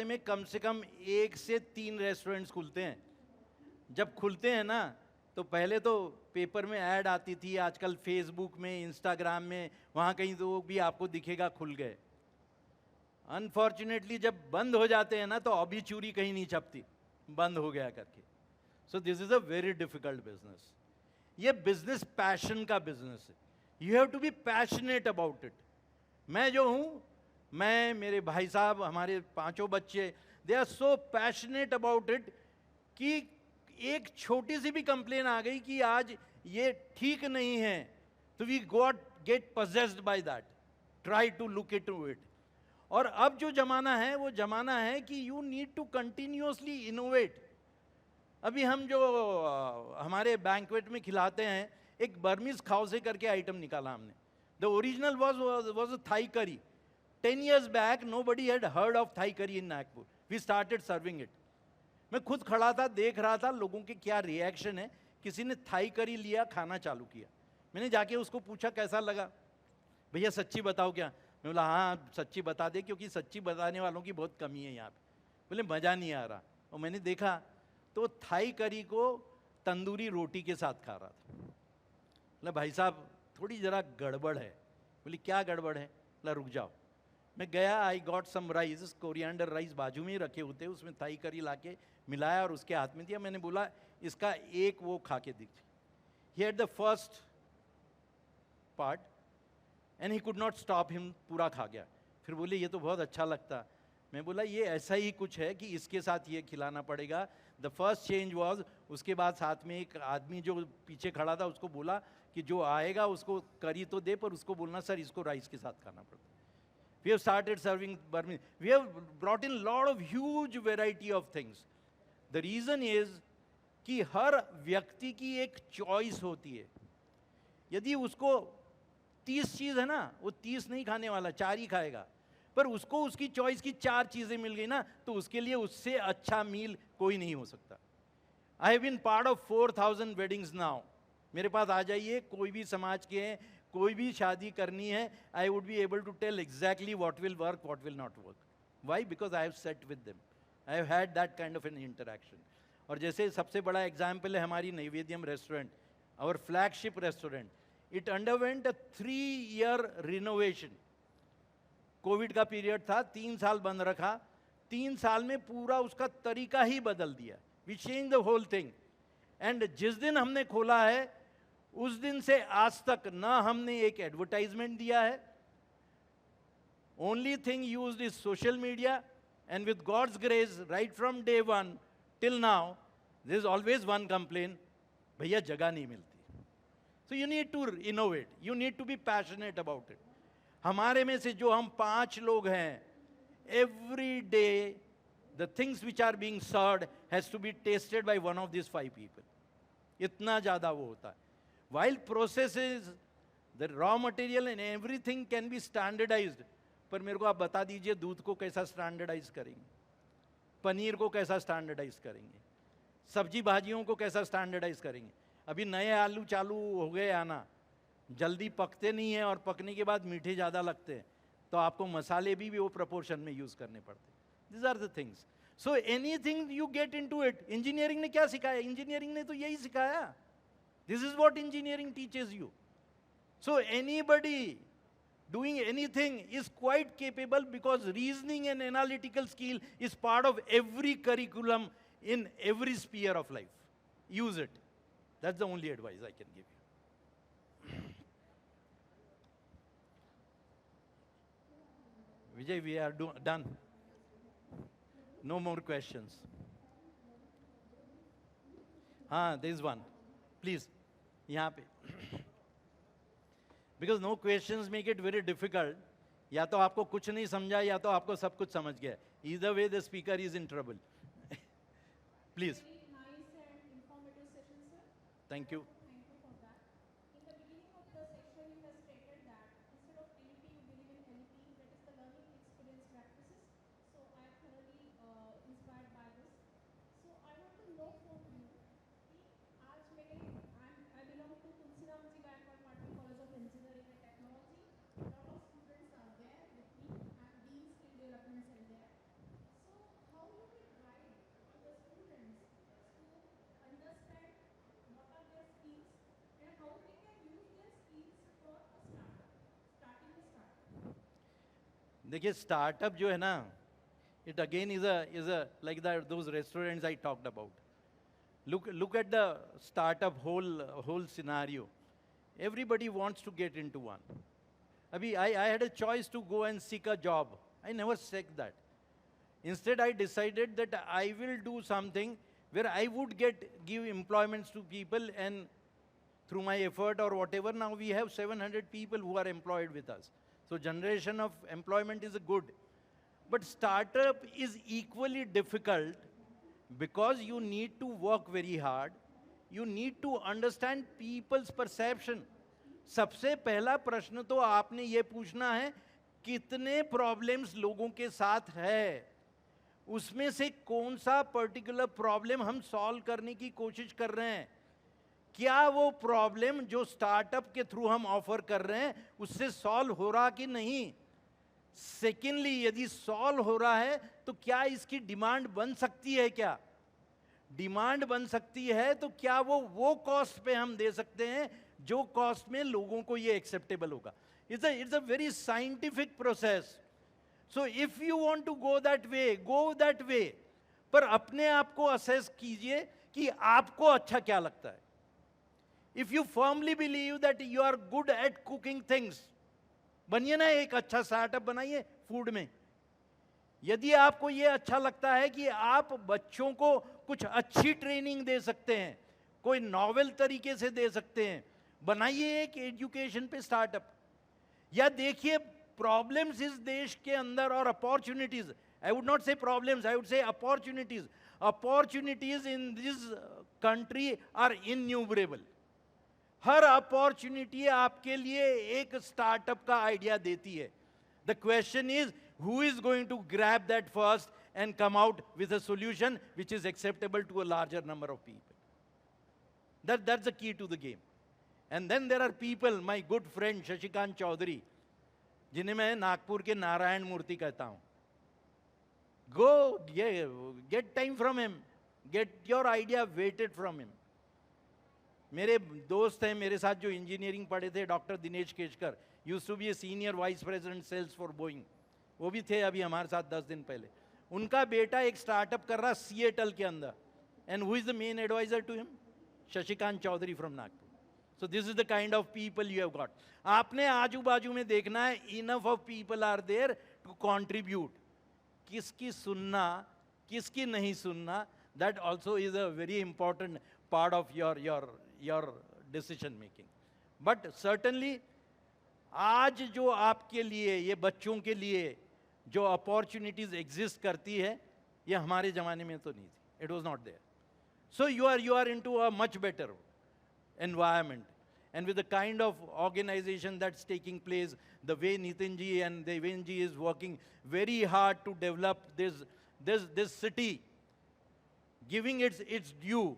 में कम से कम 1 से 3 रेस्टोरेंट्स खुलते हैं। जब खुलते हैं ना तो पहले तो पेपर में ऐड आती थी, आजकल फेसबुक में, इंस्टाग्राम में, वहाँ कहीं तो भी आपको दिखेगा खुल गए। अनफॉर्चुनेटली जब बंद हो जाते हैं ना तो अभी चूरी कहीं नहीं छपती, बंद हो गया करके। So this is a very difficult business. ये बिजनेस पैशन का बिजनेस है। You have to be passionate about it. मैं जो हूँ, मैं, मेरे भाई साहब, हमारे 5 बच्चे, they are so passionate about it कि एक छोटी सी भी कंप्लेन आ गई कि आज ये ठीक नहीं है तो we get possessed by that, try to look it to it. और अब जो जमाना है वो जमाना है कि you need to continuously innovate. अभी हम जो हमारे बैंक्वेट में खिलाते हैं, एक बर्मीज खाउसे करके आइटम निकाला हमने। The original was a Thai curry. 10 years back nobody had heard of Thai curry in Nagpur. We started serving it. मैं खुद खड़ा था, देख रहा था लोगों के क्या रिएक्शन है। किसी ने थाई करी लिया, खाना चालू किया। मैंने जाके उसको पूछा कैसा लगा, भैया सच्ची बताओ क्या। मैं बोला हाँ सच्ची बता दे, क्योंकि सच्ची बताने वालों की बहुत कमी है यहाँ पे। बोले मज़ा नहीं आ रहा। और मैंने देखा तो थाई करी को तंदूरी रोटी के साथ खा रहा था। बोला भाई साहब थोड़ी ज़रा गड़बड़ है। बोली क्या गड़बड़ है। बोला रुक जाओ। मैं गया, I got some rice, coriander rice बाजू में ही रखे होते, उसमें थाई करी लाके मिलाया और उसके हाथ में दिया। मैंने बोला इसका एक वो खा के दीजिए। He had the first part and he could not stop him, पूरा खा गया। फिर बोले ये तो बहुत अच्छा लगता। मैं बोला ये ऐसा ही कुछ है कि इसके साथ ये खिलाना पड़ेगा। द फर्स्ट चेंज वॉज, उसके बाद साथ में एक आदमी जो पीछे खड़ा था उसको बोला कि जो आएगा उसको करी तो दे, पर उसको बोलना सर इसको राइस के साथ खाना पड़ता। We have started serving Burmese. We have brought in lot of huge variety of things. The reason is कि हर व्यक्ति की एक चॉइस होती है। यदि उसको 30 चीज़ है ना, वो 30 नहीं खाने वाला, 4 ही खाएगा। पर उसको उसकी चॉइस की 4 चीज़ें मिल गई ना, तो उसके लिए उससे अच्छा मील कोई नहीं हो सकता। I have been part of 4000 weddings now. मेरे पास आ जाइए, कोई भी समाज के हैं, कोई भी शादी करनी है, I would be able to tell exactly what will work, what will not work. Why? Because I have sat with them, I have had that kind of an interaction. और जैसे सबसे बड़ा एग्जाम्पल है हमारी Naivedyam restaurant, our flagship restaurant. It underwent a 3-year renovation. Covid का period था, 3 साल बंद रखा। 3 साल में पूरा उसका तरीका ही बदल दिया। We change the whole thing. And जिस दिन हमने खोला है उस दिन से आज तक ना हमने एक एडवर्टाइजमेंट दिया है। Only thing used is social media, and with god's grace right from day 1 till now there is always one complain, भैया जगह नहीं मिलती। So you need to innovate, you need to be passionate about it. हमारे में से जो हम 5 लोग हैं, every day the things which are being served has to be tested by one of this 5 people. इतना ज़्यादा वो होता है। While processes, the raw material and everything can be standardized, पर मेरे को आप बता दीजिए दूध को कैसा स्टैंडर्डाइज करेंगे, पनीर को कैसा स्टैंडर्डाइज करेंगे, सब्जी भाजियों को कैसा स्टैंडर्डाइज करेंगे। अभी नए आलू चालू हो गए आना, जल्दी पकते नहीं हैं और पकने के बाद मीठे ज़्यादा लगते हैं, तो आपको मसाले भी वो प्रोपोर्शन में यूज़ करने पड़ते हैं। This are the things. So anything you get into it. Engineering ने क्या सिखाया? इंजीनियरिंग ने तो यही सिखाया। This is what engineering teaches you. So anybody doing anything is quite capable, because reasoning and analytical skill is part of every curriculum in every sphere of life. Use it. That's the only advice I can give you. Vijay, we are done. No more questions. There is one. Please. यहाँ पे because no questions make it very difficult. या तो आपको कुछ नहीं समझा या तो आपको सब कुछ समझ गया। Either way the speaker is in trouble. Please. Thank you. देखिए स्टार्टअप जो है ना, it again is a like those restaurants I talked about. Look at the startup whole scenario. Everybody wants to get into one. Abhi, I had a choice to go and seek a job. I never said that. Instead, I decided that I will do something where I would give employments to people, and through my effort or whatever, now we have 700 people who are employed with us. So generation of employment is good. But startup is equally difficult, because you need to work very hard. You need to understand people's perception. सबसे पहला प्रश्न तो आपने ये पूछना है कितने problems लोगों के साथ है, उसमें से कौन सा पर्टिकुलर प्रॉब्लम हम सॉल्व करने की कोशिश कर रहे हैं, क्या वो प्रॉब्लम जो स्टार्टअप के थ्रू हम ऑफर कर रहे हैं उससे सॉल्व हो रहा कि नहीं। सेकेंडली, यदि सॉल्व हो रहा है तो क्या इसकी डिमांड बन सकती है, क्या डिमांड बन सकती है तो क्या वो कॉस्ट पे हम दे सकते हैं जो कॉस्ट में लोगों को ये एक्सेप्टेबल होगा। It's a very scientific process. So if you want to go that way, पर अपने आप को असेस कीजिए कि आपको अच्छा क्या लगता है। If you firmly believe that you are good at cooking things, बनिए ना एक अच्छा स्टार्टअप बनाइए फूड में। यदि आपको ये अच्छा लगता है कि आप बच्चों को कुछ अच्छी ट्रेनिंग दे सकते हैं, कोई नॉवेल तरीके से दे सकते हैं, बनाइए एक एजुकेशन पे स्टार्टअप। या देखिए प्रॉब्लम्स इस देश के अंदर और opportunities, I would not say problems, I would say opportunities. Opportunities in this country are innumerable. हर अपॉर्चुनिटी आपके लिए एक स्टार्टअप का आइडिया देती है। The question is who is going to grab that first and come out with a solution which is acceptable to a larger number of people. That's the key to the game. And then there are people, my good friend Shashikant Chaudhary, जिन्हें मैं नागपुर के नारायण मूर्ति कहता हूं। Go get time from him, get your idea weighted from him. मेरे दोस्त हैं मेरे साथ जो इंजीनियरिंग पढ़े थे, doctor Dinesh Keshkar, used to be a senior vice president sales for Boeing, वो भी थे अभी हमारे साथ 10 दिन पहले। उनका बेटा एक स्टार्टअप कर रहा सिएटल के अंदर, and who is the main advisor to him? Shashikant Chaudhary from Nagpur. So this is the kind of people you have got. आपने आजू बाजू में देखना है, enough of people are there to contribute. किसकी सुनना किसकी नहीं सुनना, that also is a very important part of your decision making. But certainly आज जो आपके लिए, ये बच्चों के लिए जो अपॉर्चुनिटीज एग्जिस्ट करती है, ये हमारे ज़माने में तो नहीं थी। It was not there. So you are into a much better environment, and with the kind of organization that's taking place, the way Nitin ji and Devendra ji is working very hard to develop this city, giving its due,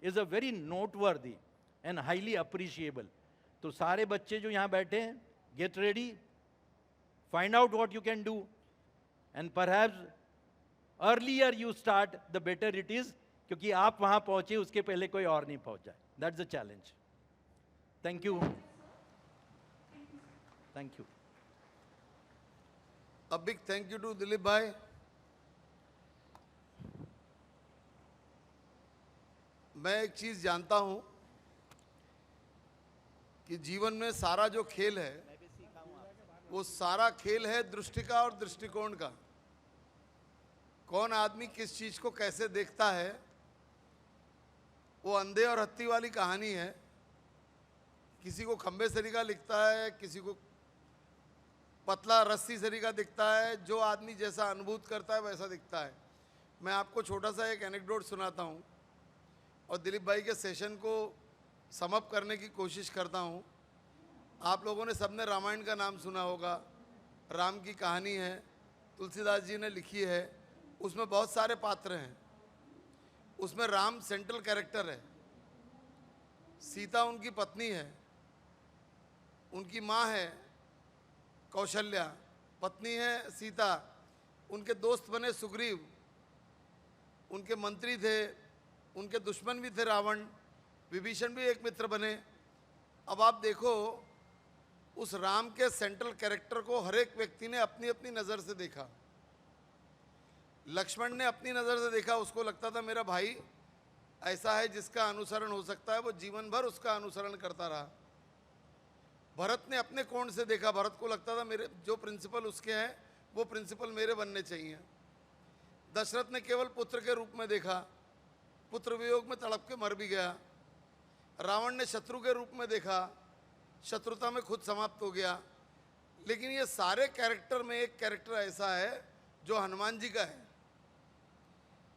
is a very noteworthy and highly appreciable. तो सारे बच्चे जो यहाँ बैठे हैं, get ready, find out what you can do, and perhaps earlier you start, the better it is, क्योंकि आप वहाँ पहुँचे उसके पहले कोई और नहीं पहुँच जाए। That's the challenge. Thank you. Thank you. A big thank you to Dilip bhai. मैं एक चीज जानता हूं कि जीवन में सारा जो खेल है वो सारा खेल है दृष्टि का और दृष्टिकोण का। कौन आदमी किस चीज को कैसे देखता है, वो अंधे और हत्ती वाली कहानी है। किसी को खंबे सरीका लिखता है, किसी को पतला रस्सी सरीका दिखता है। जो आदमी जैसा अनुभूत करता है वैसा दिखता है। मैं आपको छोटा सा एक एनेक्डोट सुनाता हूँ और दिलीप भाई के सेशन को समअप करने की कोशिश करता हूँ। आप लोगों ने सबने रामायण का नाम सुना होगा। राम की कहानी है, तुलसीदास जी ने लिखी है। उसमें बहुत सारे पात्र हैं। उसमें राम सेंट्रल कैरेक्टर है, सीता उनकी पत्नी है, उनकी माँ है कौशल्या, पत्नी है सीता, उनके दोस्त बने सुग्रीव, उनके मंत्री थे, उनके दुश्मन भी थे रावण, विभीषण भी एक मित्र बने। अब आप देखो उस राम के सेंट्रल कैरेक्टर को हर एक व्यक्ति ने अपनी अपनी नज़र से देखा। लक्ष्मण ने अपनी नज़र से देखा, उसको लगता था मेरा भाई ऐसा है जिसका अनुसरण हो सकता है, वो जीवन भर उसका अनुसरण करता रहा। भरत ने अपने कोण से देखा, भरत को लगता था मेरे जो प्रिंसिपल उसके हैं वो प्रिंसिपल मेरे बनने चाहिए। दशरथ ने केवल पुत्र के रूप में देखा, पुत्र वियोग में तड़प के मर भी गया। रावण ने शत्रु के रूप में देखा, शत्रुता में खुद समाप्त हो गया। लेकिन ये सारे कैरेक्टर में एक कैरेक्टर ऐसा है जो हनुमान जी का है।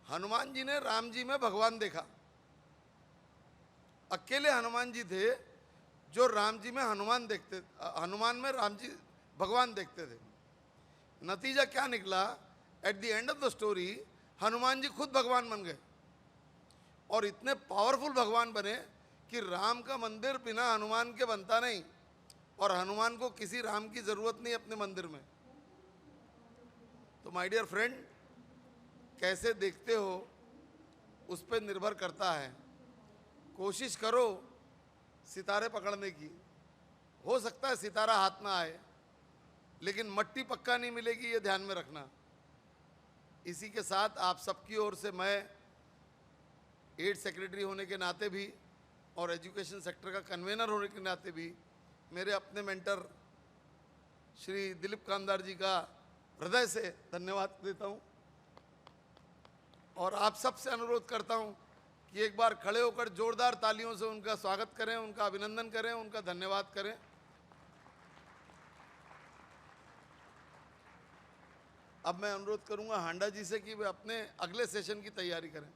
हनुमान जी ने राम जी में भगवान देखा। अकेले हनुमान जी थे जो राम जी में हनुमान देखते, हनुमान में राम जी भगवान देखते थे। नतीजा क्या निकला? At the end of the story Hanuman ji खुद भगवान बन गए, और इतने पावरफुल भगवान बने कि राम का मंदिर बिना हनुमान के बनता नहीं, और हनुमान को किसी राम की जरूरत नहीं अपने मंदिर में। तो माय डियर फ्रेंड, कैसे देखते हो उस पर निर्भर करता है। कोशिश करो सितारे पकड़ने की, हो सकता है सितारा हाथ में आए, लेकिन मट्टी पक्का नहीं मिलेगी, ये ध्यान में रखना। इसी के साथ आप सबकी ओर से मैं एड सेक्रेटरी होने के नाते भी और एजुकेशन सेक्टर का कन्वेनर होने के नाते भी मेरे अपने मेंटर श्री दिलीप कामदार जी का हृदय से धन्यवाद देता हूं, और आप सबसे अनुरोध करता हूं कि एक बार खड़े होकर जोरदार तालियों से उनका स्वागत करें, उनका अभिनंदन करें, उनका धन्यवाद करें। अब मैं अनुरोध करूंगा हांडा जी से कि वे अपने अगले सेशन की तैयारी करें।